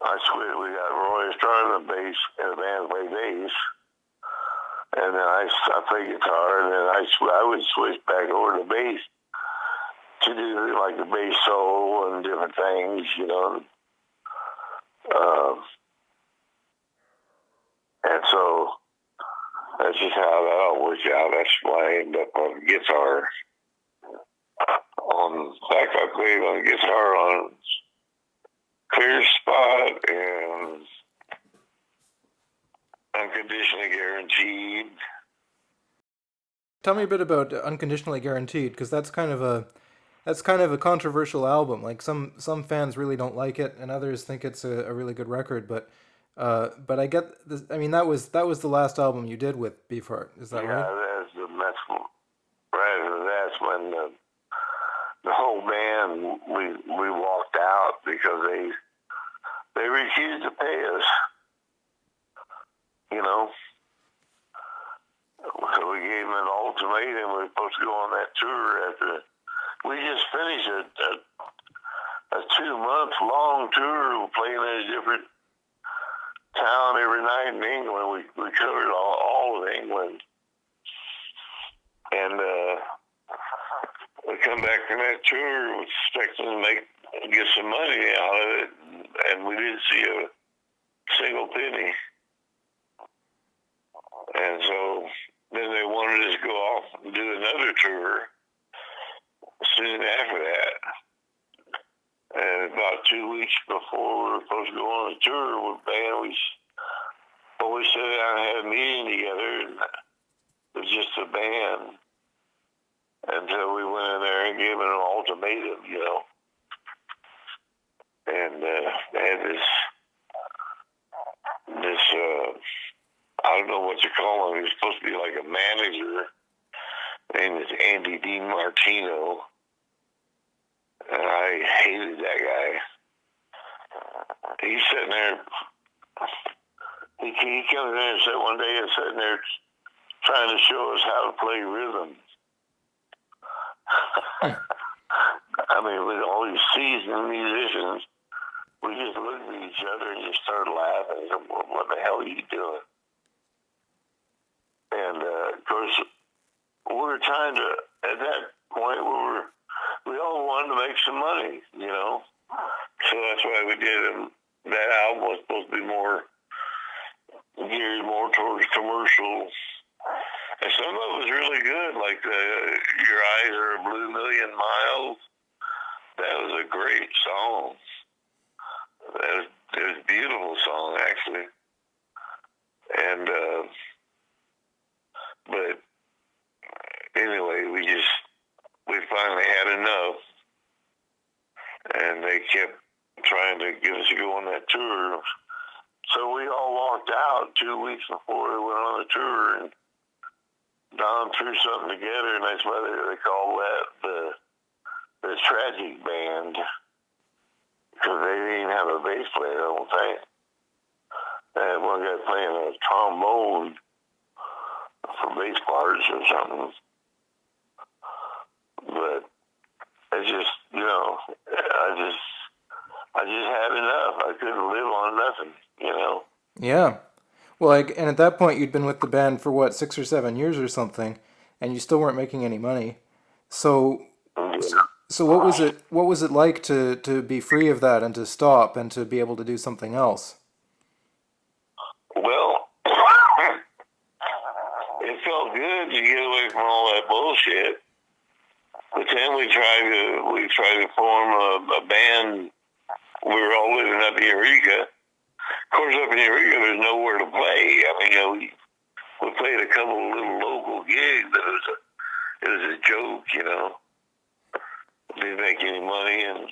I switched. We got Roy Estrada on the bass, and the band played bass. And then I played guitar, and then I would switch back over to bass to do like the bass solo and different things, you know. And so that's just how that all worked out. That's why I ended up on guitar. In fact, I played on guitar on Clear Spot and Unconditionally Guaranteed. Tell me a bit about Unconditionally Guaranteed, because that's kind of a controversial album. Like some fans really don't like it, and others think it's a really good record. But I get this. I mean, that was the last album you did with Beefheart. Is that right? Yeah, that's when the whole band we walked out because they refused to pay us. You know. So we gave them an ultimatum. We were supposed to go on that tour after we just finished a 2-month long tour, playing in a different town every night in England. We covered all of England, and we come back from that tour expecting to get some money out of it, and we didn't see a single penny. And so then they wanted us to go off and do another tour soon after that. And about 2 weeks before we were supposed to go on the tour with band, we sat down and had a meeting together, and it was just a band until we went in there and gave it an ultimatum, you know. And they had this I don't know what you call him. He was supposed to be like a manager. His name is Andy DiMartino. And I hated that guy. He's sitting there. He comes in and said one day, sitting there trying to show us how to play rhythm. I mean, with all these seasoned musicians, we just looked at each other and just started laughing. I said, well, what the hell are you doing? And of course, we were trying to, at that point, we all wanted to make some money, you know. So that's why we did it. That album was supposed to be geared more towards commercial. And some of it was really good, like Your Eyes Are a Blue Million Miles. That was a great song. It was a beautiful song, actually. And, but anyway, we finally had enough. And they kept trying to get us to go on that tour. So we all walked out 2 weeks before we went on the tour, and Don threw something together, and that's why they call that the Tragic Band. because they didn't even have a bass player, I don't think. They had one guy playing a trombone for bass parts or something. But it's just, you know, I just had enough. I couldn't live on nothing, you know. Yeah. Well, and at that point, you'd been with the band for what, 6 or 7 years or something, and you still weren't making any money. So, Yeah. so what was it? What was it like to be free of that and to stop and to be able to do something else? Well, it felt good to get away from all that bullshit. But then we tried to form a band. We were all living up in Eureka. Of course, up in Eureka, there's nowhere to play. I mean, you know, we played a couple of little local gigs, but it was a joke, you know. Didn't make any money, and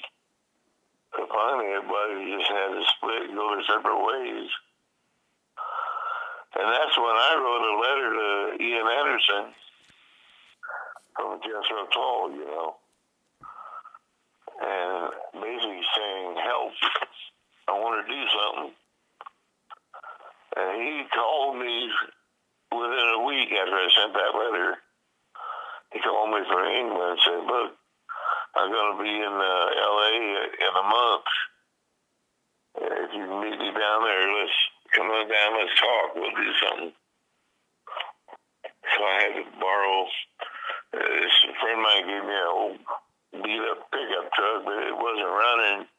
finally everybody just had to split and go their separate ways. And that's when I wrote a letter to Ian Anderson from Jethro Tull, you know, and basically saying, help, I want to do something. And he called me within a week after I sent that letter. He called me from England and said, look, I'm going to be in L.A. in a month. If you can meet me down there, let's come on down, let's talk, we'll do something. So I had to borrow, this friend of mine gave me an old beat-up pickup truck, but it wasn't running.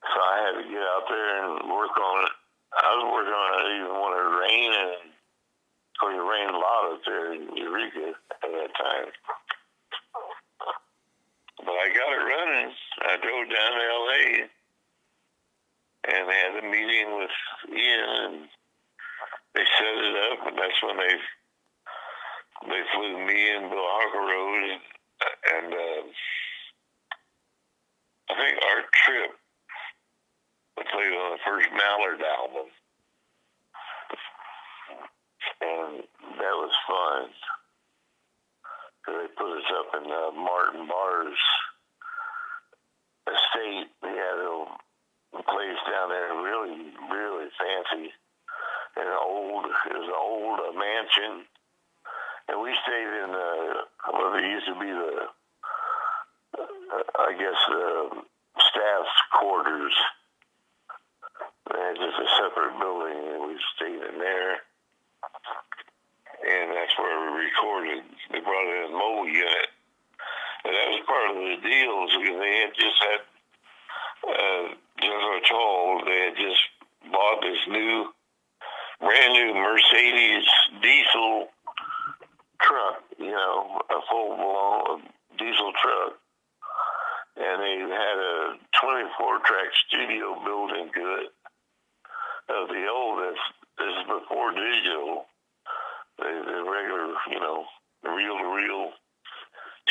So I had to get out there and work on it. I was working on it even when it rained, and of course it rained a lot up there in Eureka at that time. But I got it running. I drove down to L.A. and had a meeting with Ian, and they set it up, and that's when they flew me and Bill Harkerode, and I think Art Tripp played on the first Mallard album, and that was fun. So they put us up in Martin Barr's estate. They had a place down there, really, really fancy, and it was an old mansion. And we stayed in what used to be the staff's quarters. They had just a separate building, and we stayed in there. And that's where we recorded. They brought in a mobile unit. And that was part of the deal, because they had just had, Jethro Tull, they had just bought this brand new Mercedes diesel truck, you know, a full-blown diesel truck. And they had a 24-track studio built into it. Of the oldest, this is before digital, the regular, you know, reel-to-reel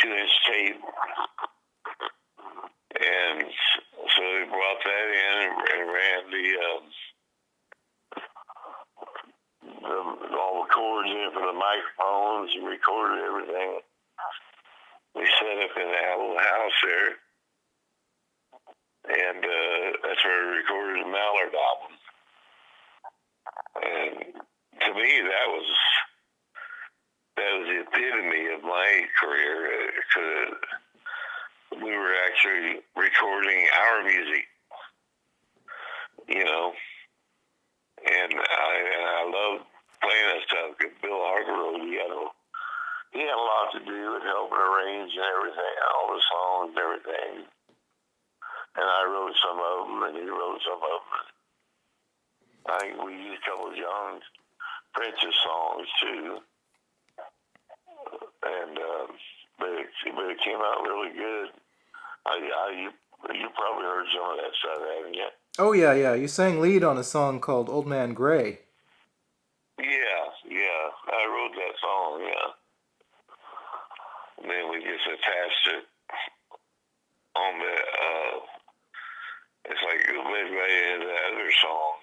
2-inch tape. And so they brought that in and ran all the cords in for the microphones and recorded everything. We set up in that little house there, and that's where we recorded the Mallard album. And to me, that was the epitome of my career, because we were actually recording our music, you know. And I love playing that stuff. Bill Harkerode, he had a lot to do with helping arrange and everything, all the songs and everything. And I wrote some of them, and he wrote some of them. I think we used a couple of John Prince's songs too, and but it came out really good. You probably heard some of that stuff, haven't you? Oh yeah. You sang lead on a song called "Old Man Gray." Yeah, I wrote that song. Yeah, and then we just attached it on the. It's like it led right into the other song.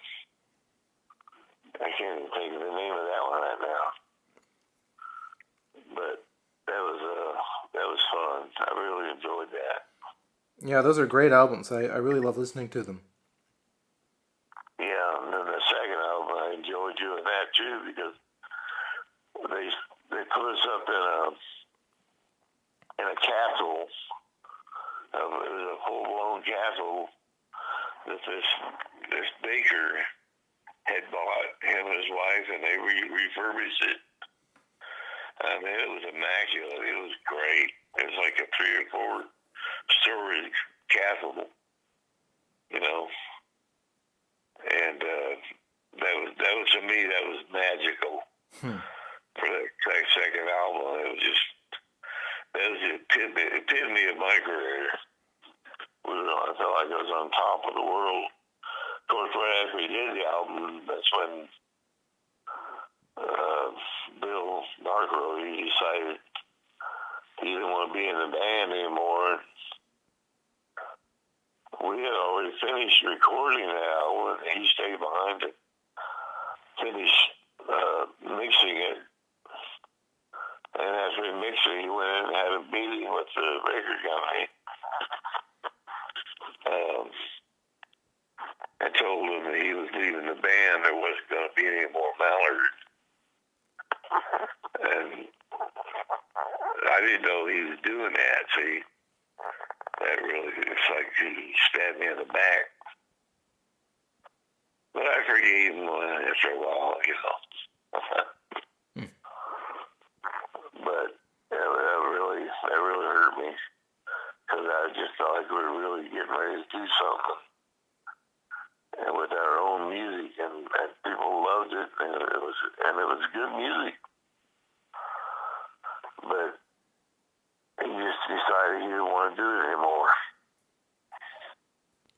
I can't even think of the name of that one right now. But that was fun. I really enjoyed that. Yeah, those are great albums. I really love listening to them. Yeah, and then the second album, I enjoyed doing that too because they they put us up in a castle. It was a full blown castle that this baker had bought him and his wife, and they refurbished it. I mean, it was immaculate. It was great. It was like a 3 or 4 story castle, you know. And that was to me that was magical for that second album. It was just that was the epitome of my career. I felt like I was on top of the world. Of course, right after we did the album, that's when Bill Narco, he decided he didn't want to be in the band anymore. We had already finished recording the album, and he stayed behind to finish mixing it. And after we mixed it, he went in and had a meeting with the record company. I told him that he was leaving the band. There wasn't going to be any more Mallard. And I didn't know he was doing that. See, that really, it's like he stabbed me in the back. But I forgave him after a while, you know. But that really hurt me because I just felt like we were really getting ready to do something. And with our own music, and people loved it, and it was good music. But he just decided he didn't want to do it anymore.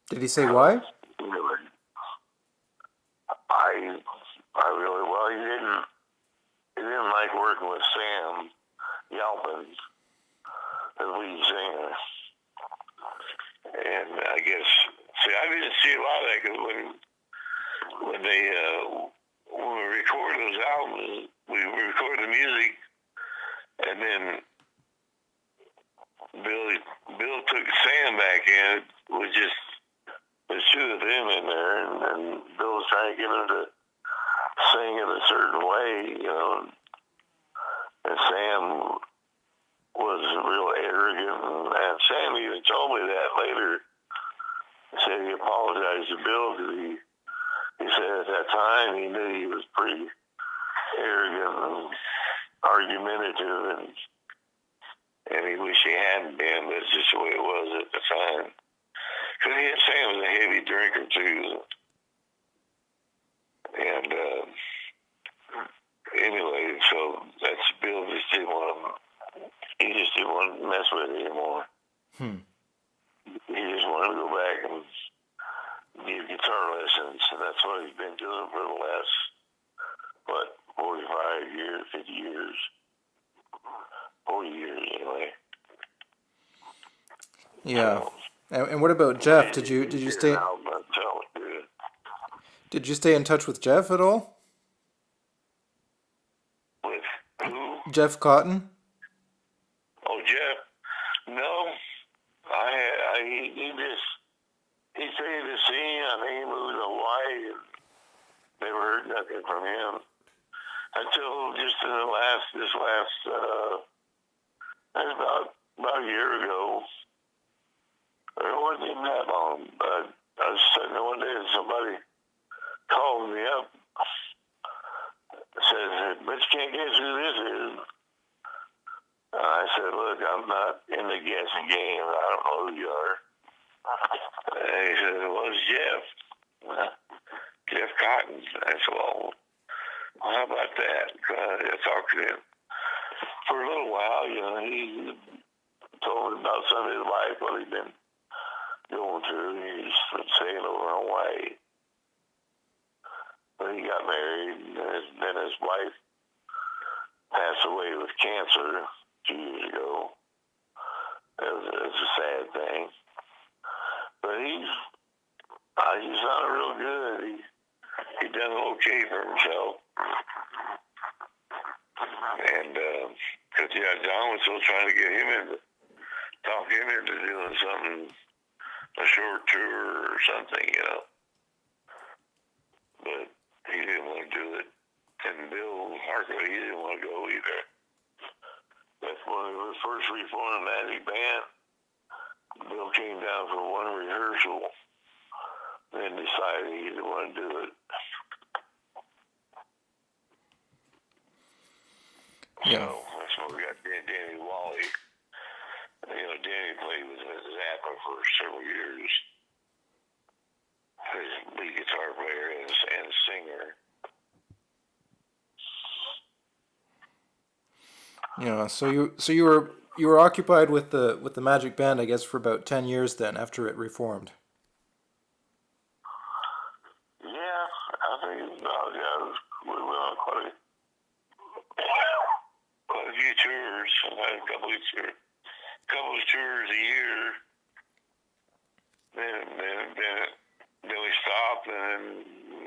Did he say why? Really, he didn't like working with Sam Yalpin, the lead singer. And I guess, I didn't see a lot of that because when we record those albums, we record the music, and then Bill took Sam back in. It was just the 2 of them in there, and Bill was trying to get him to sing in a certain way, you know. And Sam was real arrogant, and Sam even told me that later. He said he apologized to Bill because he said at that time he knew he was pretty arrogant and argumentative, and he wished he hadn't been, but it's just the way it was at the time. Because Sam was a heavy drinker too. And anyway, so that's Bill just didn't want to mess with it anymore. He just wanted to go back and give guitar lessons, and that's what he's been doing for the last 45 years, 50 years, 40 years anyway. Yeah. And what about Jeff? Did you stay? Did you stay in touch with Jeff at all? With who? Jeff Cotton. Oh, Jeff. No, he stayed the scene. I think he moved to Hawaii, and never heard nothing from him until just in this last that's about a year ago. It wasn't even that long, but I was sitting there one day and somebody called me up, said, "But you can't guess who this is." I said, "Look, I'm not in the guessing game. I don't know who you are." And he said, "Well, it's Jeff. Jeff Cotton." I said, "Well, how about that?" I talked to him for a little while. You know, he told me about some of his life, what he'd been going through. He's been staying over in Hawaii. But he got married, and then his wife passed away with cancer 2 years ago. It was a sad thing. But he sounded real good. He done okay for himself. And, because, John was still trying to get talk him into doing something a short tour or something, you know. But he didn't want to do it. And Bill Hartley, he didn't want to go either. That's when we first reformed Magic Band. Bill came down for one rehearsal, then decided he didn't want to do it. Yeah. So that's when we got Danny Wally. You know, Danny played with Zappa for several years. His lead guitar player and singer. Yeah. So you were occupied with the Magic Band, I guess, for about 10 years then after it reformed. Yeah, I think we went on quite a few tours. Sometimes a couple of tours a year. Then we stopped, and then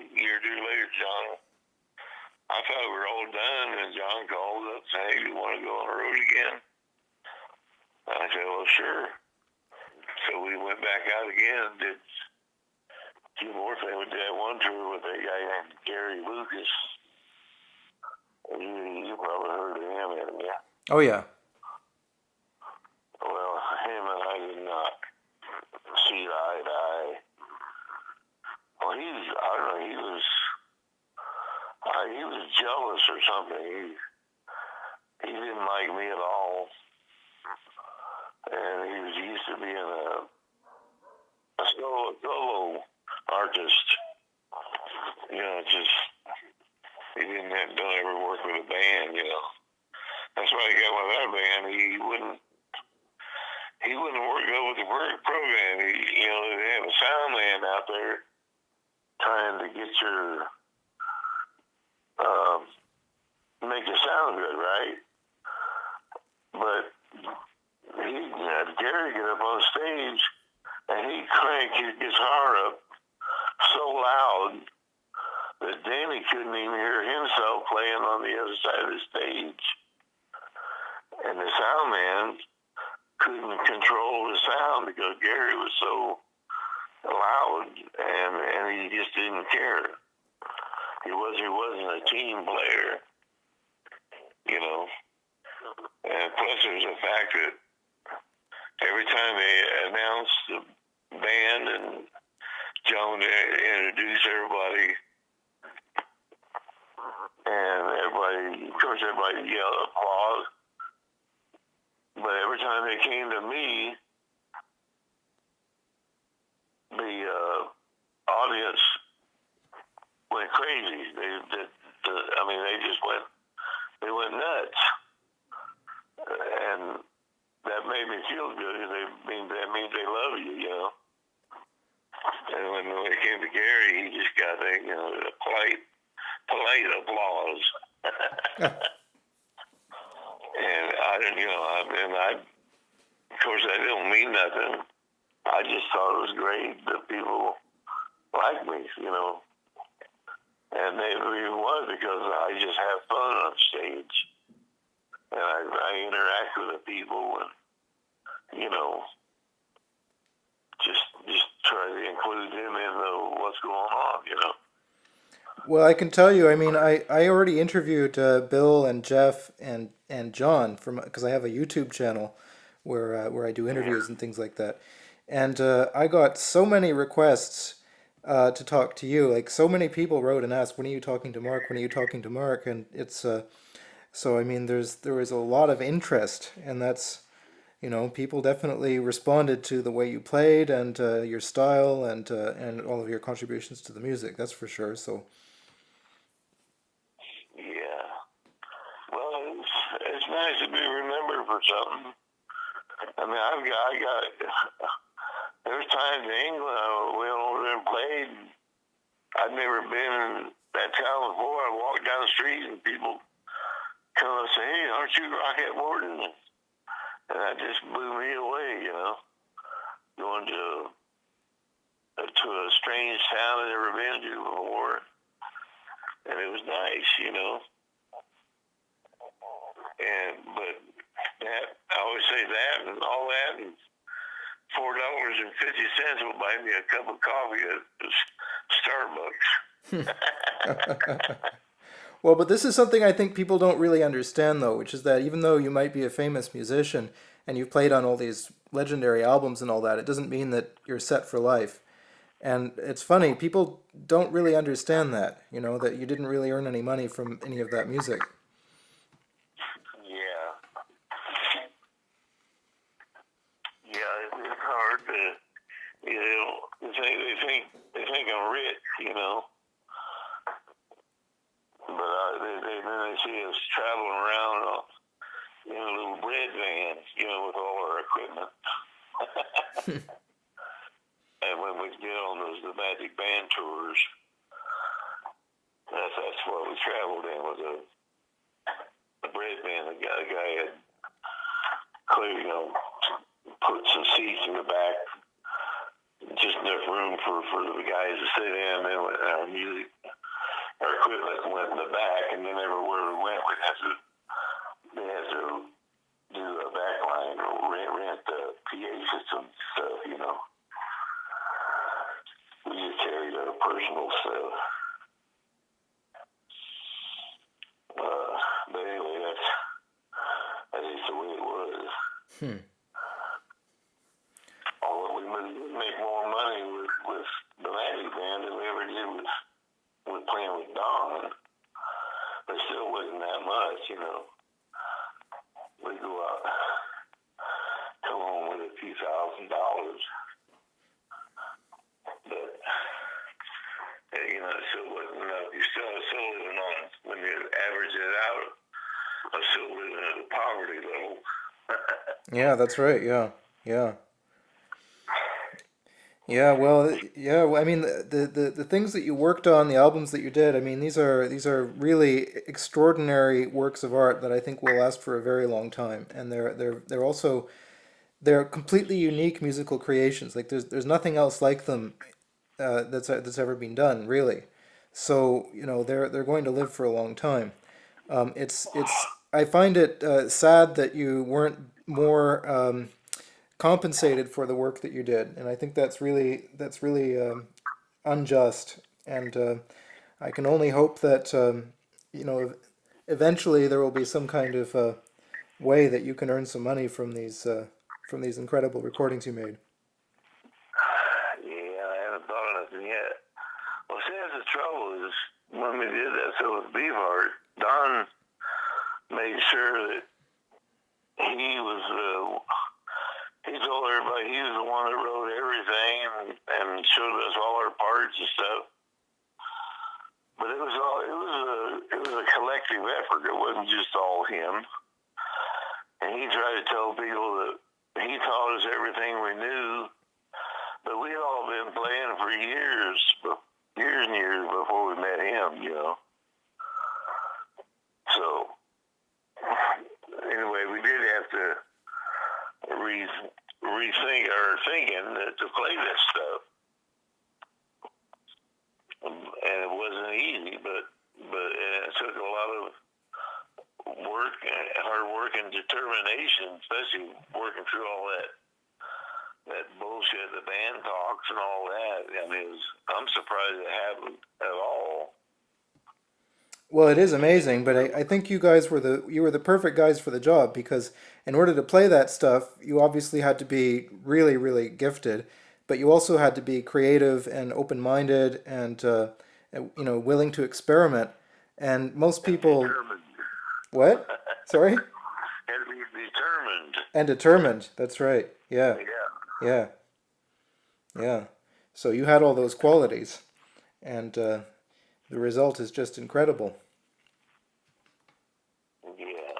a year or two later, John, I thought we were all done, and John called up and said, "Hey, you want to go on the road again?" And I said, "Well, sure." So we went back out again and did a few more things. We did that one tour with a guy named Gary Lucas. You probably heard of him, haven't you? Oh yeah. Well, him and I did not see eye to eye. Well, I don't know, he was jealous or something. He didn't like me at all. And he used to be a solo artist. You know, he don't ever work with a band, you know. That's why he got with that band. He wouldn't go with the program. They have a sound man out there trying to get make you sound good, right? But he had Gary get up on stage and he cranked his guitar up so loud that Danny couldn't even hear himself playing on the other side of the stage. And the sound man couldn't control the sound because Gary was so loud, and he just didn't care. He wasn't a team player, you know. And plus, there's the fact that every time they announced the band and John introduced everybody, and everybody yelled applause. But every time they came to me, the audience went crazy. They went nuts, and that made me feel good. That means they love you, you know. And when it came to Gary, he just got a polite applause. And of course, that don't mean nothing. I just thought it was great that people like me, you know. And they really was because I just have fun on stage. And I interact with the people and, you know, just try to include them in what's going on, you know. Well, I can tell you, I mean, I already interviewed Bill and Jeff and John because I have a YouTube channel where I do interviews and things like that. And I got so many requests to talk to you. Like, so many people wrote and asked, when are you talking to Mark? When are you talking to Mark? And it's, so I mean, there was a lot of interest, and that's, you know, people definitely responded to the way you played and your style and all of your contributions to the music. That's for sure. So. Yeah. Well, it's nice to be remembered for something. I mean, I got. There's times in England I went over there and played. I'd never been in that town before. I walked down the street and people come up and say, "Hey, aren't you Rockette Morton?" And that just blew me away, you know. Going to a strange town I'd never been to before. And it was nice, you know. But that, I always say that and all that, and $4.50 will buy me a cup of coffee at Starbucks. Well, but this is something I think people don't really understand, though, which is that even though you might be a famous musician and you've played on all these legendary albums and all that, it doesn't mean that you're set for life. And it's funny, people don't really understand that, that you didn't really earn any money from any of that music. Yeah. Yeah, it's hard to, they think I'm rich, but they see us traveling around in a little bread van, with all our equipment. And when we get on those thematic band tours, that's what we traveled in, was a bread van. The guy had clearly, put some seats in the back, just enough room for the guys to sit in, and then our music, our equipment went in the back, and then everywhere we went, we had to do a back line or rent the PA system stuff, We just carried our personal stuff. But anyway, that is the way it was. Although we make more money with the Magic Band than we ever did with playing with Don. But still wasn't that much, We go out, come home with a few $1,000. But, it still wasn't enough. You still living on, when you average it out, I'm still living at a poverty level. Yeah, that's right. Yeah. Yeah, well, I mean, the things that you worked on, the albums that you did, I mean, these are really extraordinary works of art that I think will last for a very long time, and they're also completely unique musical creations. Like there's nothing else like them that's ever been done, really. So they're going to live for a long time. It's I find it sad that you weren't more compensated for the work that you did, and I think that's really unjust. And I can only hope that eventually there will be some kind of way that you can earn some money from these incredible recordings you made. Yeah, I haven't thought of nothing yet. Well, see, that's the trouble is when we did that so with Beefheart, Don made sure that he told everybody he was the one that wrote everything and showed us all our parts and stuff. But it was a collective effort. It wasn't just all him. And he tried to tell people that he taught us everything we knew, but we'd all been playing for years and years before we met him, So, anyway, we did have to rethink our thinking to play this stuff. And it wasn't easy, but it took a lot of work, hard work and determination, especially working through all that bullshit, the band talks and all that. I mean, I'm surprised it happened at all. Well, it is amazing, but I think you guys were the perfect guys for the job, because in order to play that stuff, you obviously had to be really, really gifted, but you also had to be creative and open-minded and willing to experiment. And most people. Determined. What? Sorry? And be determined. And determined. That's right. Yeah. Yeah. Yeah. So you had all those qualities, and the result is just incredible. Yeah.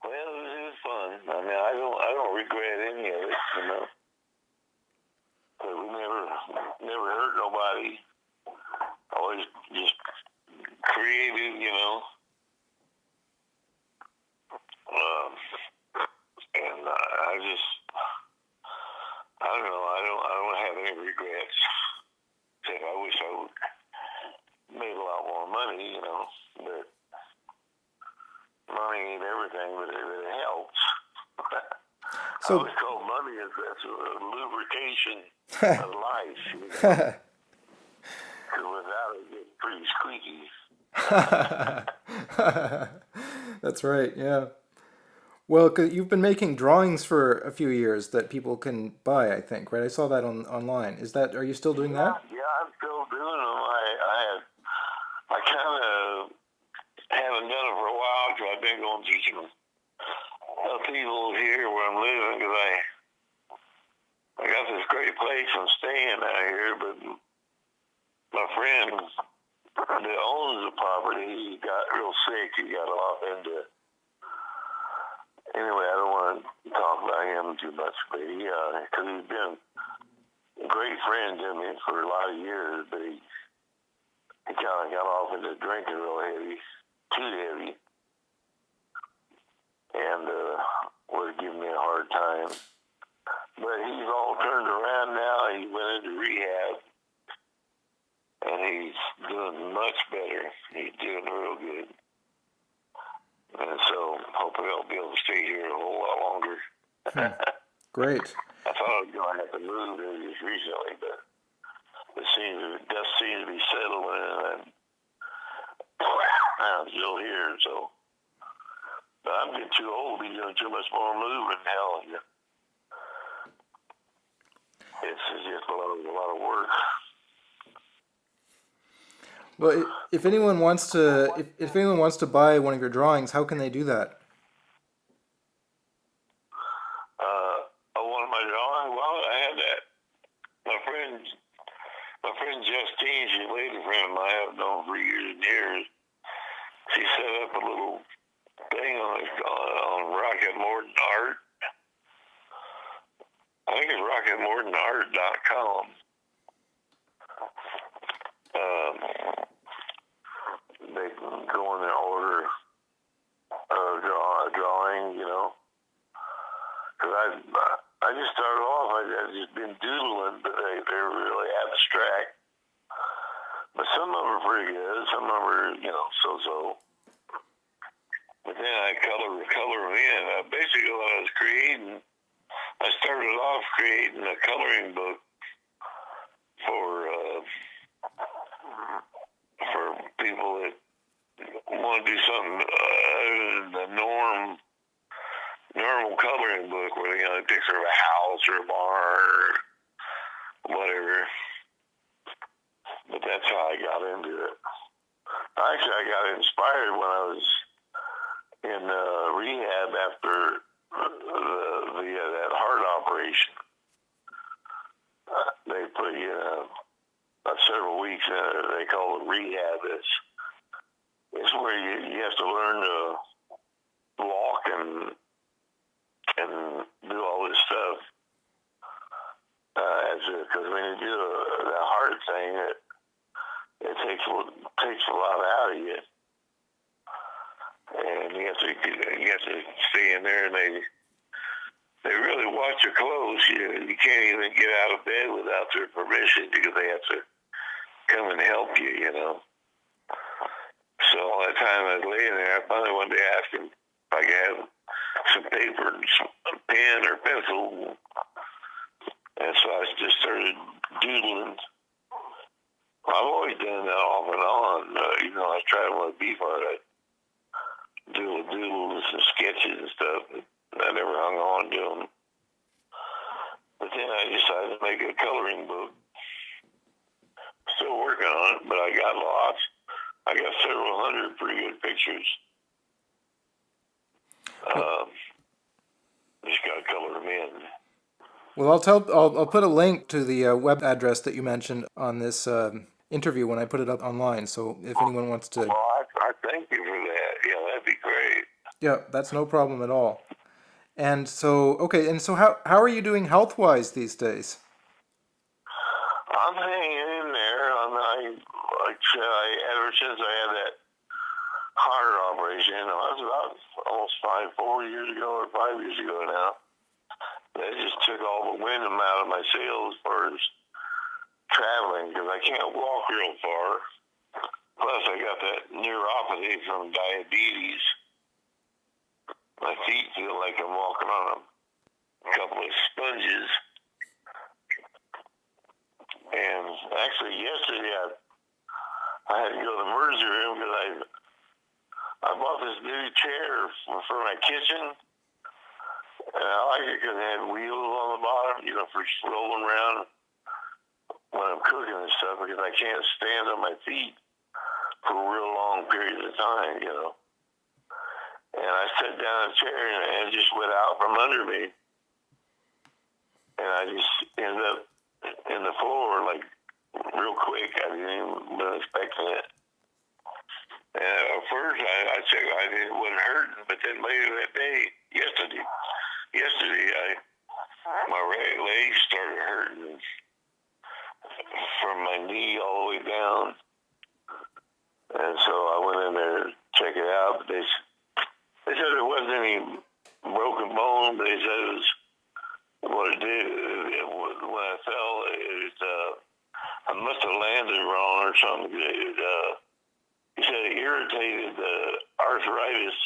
Well, it was fun. I mean, I don't regret any of it, But we never hurt nobody. Always just creative, And I don't know. I don't have any regrets. Except I wish I would made a lot more money, But money ain't everything, but it helps. I So, always call money that's a lubrication of life. You know? 'Cause without it, it's pretty squeaky. that's right, yeah. Well, 'cause you've been making drawings for a few years that people can buy, I think, right? I saw that online. Are you still doing that? Yeah, I'm still doing them. I kind of haven't done it for a while because I've been going through some upheaval here where I'm living because I got this great place I'm staying out here, but my friend that owns the property, he got real sick. He got off into. Anyway, I don't want to talk about him too much, but because he's been a great friend to me for a lot of years, but he kind of got off into drinking real heavy, too heavy, and was giving me a hard time. But he's all turned around now. He went into rehab, and he's doing much better. He's doing real good. And so hopefully I'll be able to stay here a whole lot longer. Great. I thought I was going to have to move here just recently, but it does seem to be settling, and I'm still here. So, but I'm getting too old to be doing too much more moving. Hell, it's just a lot of work. Well, if anyone wants to buy one of your drawings, how can they do that? One of my drawings. Well, I had that. My friend Justine, she's a lady friend of mine I've known for years and years. She set up a little thing on Rockette Morton Art. I think it's RocketteMortonArt.com. They can go in there and order a drawing, you know. Because I just started off, I've just been doodling, but they're really abstract. But some of them are pretty good, some of them are, so-so. But then I color them in. Basically what I was creating, I started off creating a coloring book for people that want to do something other than the normal coloring book where they picture of a house or a barn or whatever. But that's how I got into it. Actually, I got inspired when I was in rehab after that heart operation. They put several weeks they call it rehab. It's where you have to learn to walk and do all this stuff. Because when you do the heart thing, it takes a lot out of you, and you have to stay in there, and they really watch your clothes. You can't even get out of bed without their permission because they have to come and help you, you know. So all the time I was laying there, I finally wanted to ask him if I could have some paper and a pen or pencil. And so I just started doodling. I've always done that off and on. I was trying with beef art. I do doodles and sketches and stuff, but I never hung on to them. But then I decided to make a coloring book. Still working on it, but I got lots. I got several hundred pretty good pictures. Just got to color them in. Well, I'll put a link to the web address that you mentioned on this interview when I put it up online. So if anyone wants to, well, I thank you for that. Yeah, that'd be great. Yeah, that's no problem at all. And so, okay, and so how are you doing health-wise these days? I'm hanging in there. Ever since I had that heart operation, I was about almost 4 years ago or 5 years ago now. They just took all the wind out of my sails as far as traveling because I can't walk real far. Plus, I got that neuropathy from diabetes. My feet feel like I'm walking on couple of sponges. And actually, yesterday I had to go to the emergency room because I bought this new chair for my kitchen. And I like it because it had wheels on the bottom, for rolling around when I'm cooking and stuff, because I can't stand on my feet for real long periods of time, And I sat down in a chair and it just went out from under me. And I just ended up in the floor, like, real quick. I didn't even expecting it. And at first I checked, it wasn't hurting, but then later that day, yesterday, my legs started hurting from my knee all the way down. And so I went in there to check it out, but they said there wasn't any broken bone, but they said it was, what it did, when I fell, I must have landed wrong or something. He said it irritated the arthritis,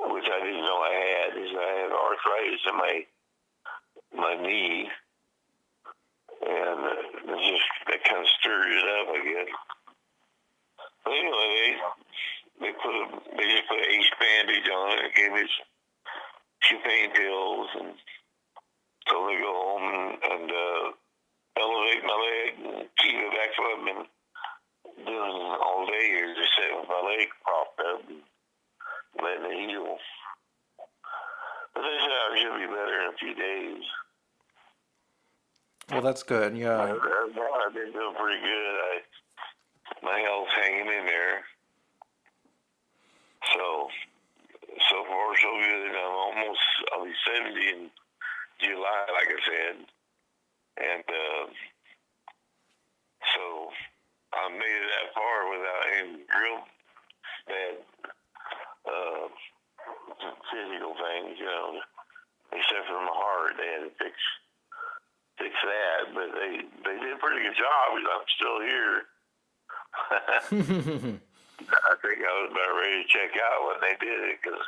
which I didn't know I had. He said I had arthritis in my knee, and that kind of stirred it up, I guess. But anyway, they just put an ace bandage on it and gave me some pain pills, and told me to go home and elevate my leg and keep it back what I've been doing all day here, just sitting with my leg propped up and letting it heal. But they said I should be better in a few days. Well, that's good, yeah. I've been doing pretty good. My health's hanging in there. So far so good. I'll be 70 in July, like I said. And so I made it that far without any real bad physical things, except for my heart. They had to fix that, but they did a pretty good job because I'm still here. I think I was about ready to check out when they did it, because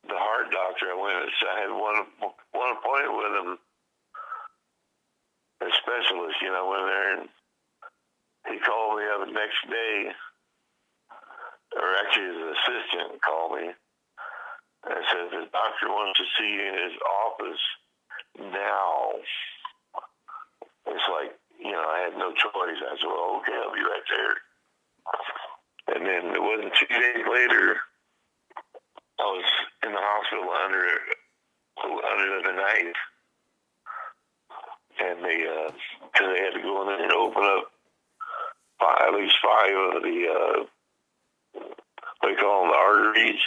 the heart doctor I had one appointment with him, a specialist, I went there and he called me up the next day, or actually his assistant called me and said the doctor wants to see you in his office now. It's like, I had no choice. I said, well, okay, I'll be right there. And then it wasn't 2 days later, I was in the hospital under the knife. And because they had to go in there and open up at least 5 of the, what do you call them, the arteries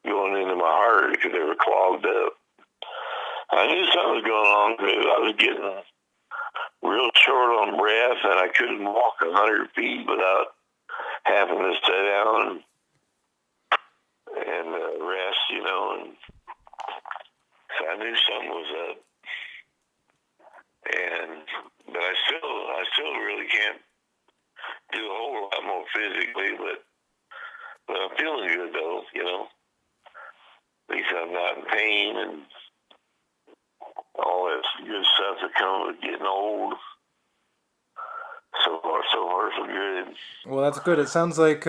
going into my heart because they were clogged up. I knew something was going on because I was getting real short on breath, and I couldn't walk 100 feet without having to sit down and rest, and so I knew something was up. But I still really can't do a whole lot more physically, but I'm feeling good though, At least I'm not in pain and all that good stuff that comes with getting old. So far so good. Well, that's good. It sounds like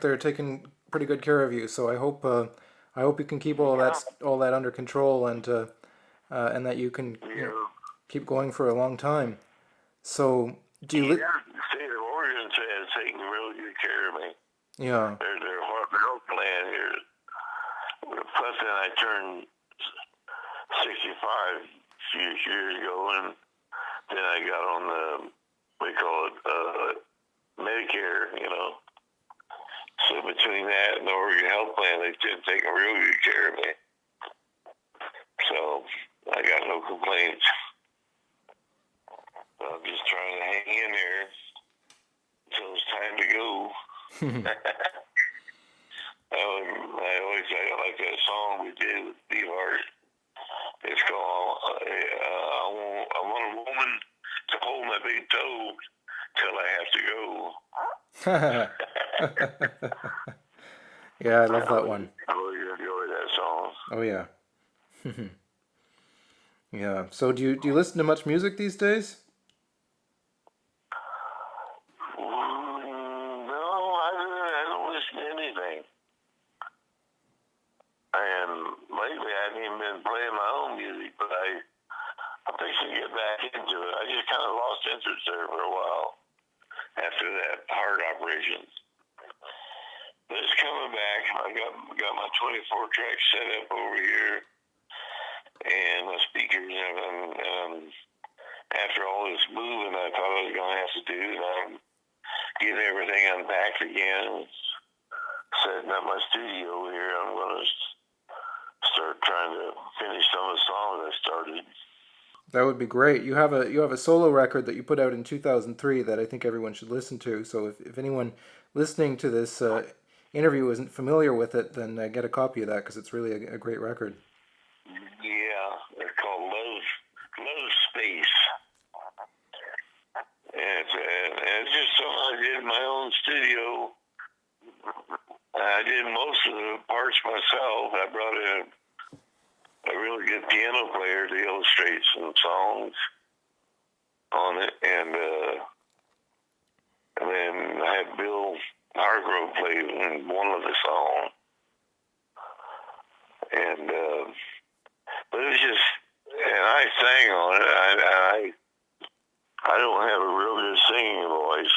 they're taking pretty good care of you. So I hope you can keep all that under control, and that you can keep going for a long time. So do you? The state of Oregon has taken really good care of me. Yeah. Their health plan here. Plus, then I turned 65 a few years ago, and then I got on the, we call it Medicare, So between that and the Oregon Health Plan, they've been taking real good care of me. So I got no complaints. I'm just trying to hang in there until it's time to go. I always say I like that song we did with Steve Hart. It's called I want a woman to hold my big toe till I have to go. Yeah, I love that one. I really enjoy that song. Oh yeah. Yeah. So do you listen to much music these days? No, I don't listen to anything. And lately I haven't even been playing my own music, but I'm fixing to get back into it. I just kind of lost interest there for a while after that heart operation. But it's coming back. I got my 24 track set up over here and my speakers, and after all this moving I thought I was going to have to do, and I'm getting everything unpacked again, setting up my studio here. I'm going to start trying to finish some of the songs I started. That would be great. You have a solo record that you put out in 2003 that I think everyone should listen to. So if anyone listening to this interview isn't familiar with it, then get a copy of that, because it's really a great record. Yeah, they're called Love Space. And it's just something I did in my own studio. I did most of the parts myself. I brought in a really good piano player to illustrate some songs on it, and then I had Bill Hargrove play one of the songs. And but it was just, and I sang on it. I don't have a real good singing voice.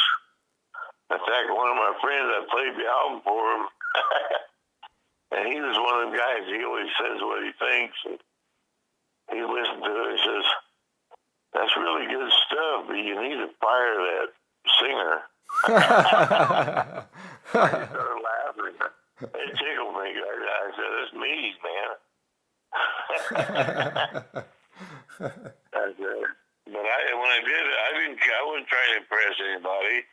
In fact, one of my friends, I played the album for him, and he was one of them guys, he always says what he thinks. And he listened to it and says, "That's really good stuff, but you need to fire that singer." I started laughing. It tickled me. I said, "That's me, man." I said, but when I did it, I wasn't trying to impress anybody.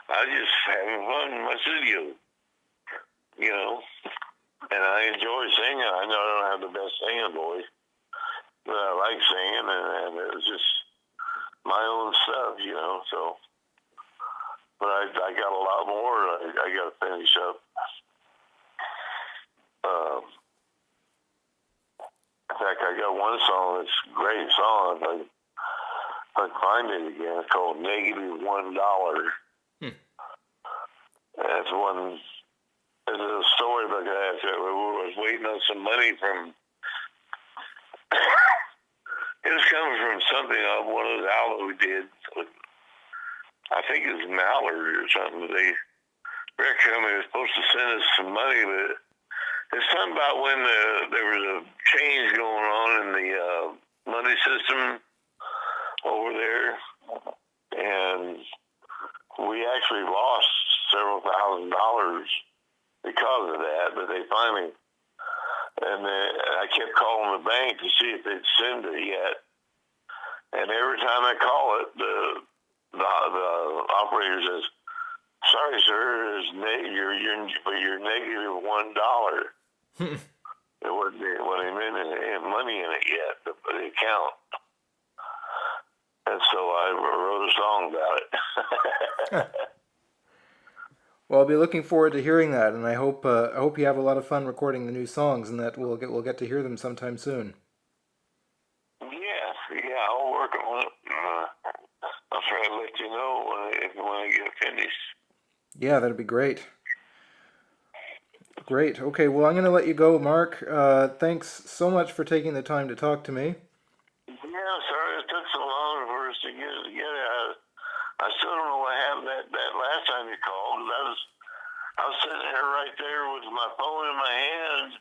I was just having fun in my studio, and I enjoy singing. I know I don't have the best singing voice, but I like singing, and it was just my own stuff, so. But I got a lot more I got to finish up. In fact, I got one song that's a great song. If I can find it again. It's called -$1. That's one. There's a story about that. We was waiting on some money from. It was coming from something on one of those albums we did. I think it was Mallard or something. Record company was supposed to send us some money, but it's something about when there was a change going on in the money system over there, and we actually lost several $1,000s because of that. But they finally, and I kept calling the bank to see if they'd send it yet, and every time I call it, the operator says, "Sorry, sir, you're -$1." It wasn't any money in it yet, the account. And so I wrote a song about it. Well, I'll be looking forward to hearing that, and I hope you have a lot of fun recording the new songs, and that we'll get to hear them sometime soon. Yeah, I'll work on it. I'll try to let you know when I get finished. Yeah, that'd be great. Great. Okay, well, I'm going to let you go, Mark. Thanks so much for taking the time to talk to me. Yeah, sorry it took so long for us to get it together. I still don't know what happened that last time you called. I was sitting there right there with my phone in my hand,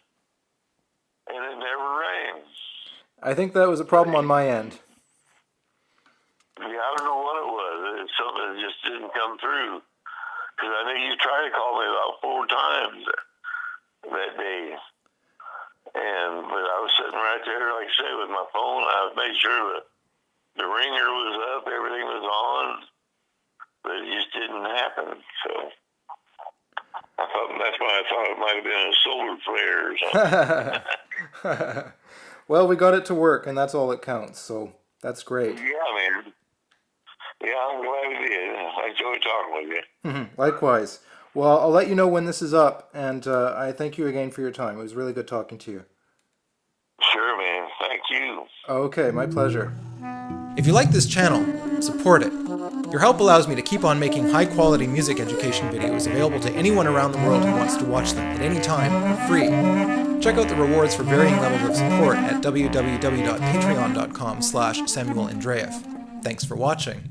and it never rang. I think that was a problem on my end. Yeah, I don't know what it was. It's something that just didn't come through. Because I know you tried to call me about 4 times that day. But I was sitting right there, like I say, with my phone. I made sure that the ringer was up, everything was on, but it just didn't happen. So that's why I thought it might have been a solar flare or something. Well, we got it to work, and that's all that counts. So that's great. Yeah, man. Yeah, I'm glad we did. I enjoyed talking with you. Likewise. Well, I'll let you know when this is up, and I thank you again for your time. It was really good talking to you. Sure, man. Thank you. Okay, my pleasure. If you like this channel, support it. Your help allows me to keep on making high-quality music education videos available to anyone around the world who wants to watch them at any time for free. Check out the rewards for varying levels of support at www.patreon.com/SamuelAndreyev. Thanks for watching.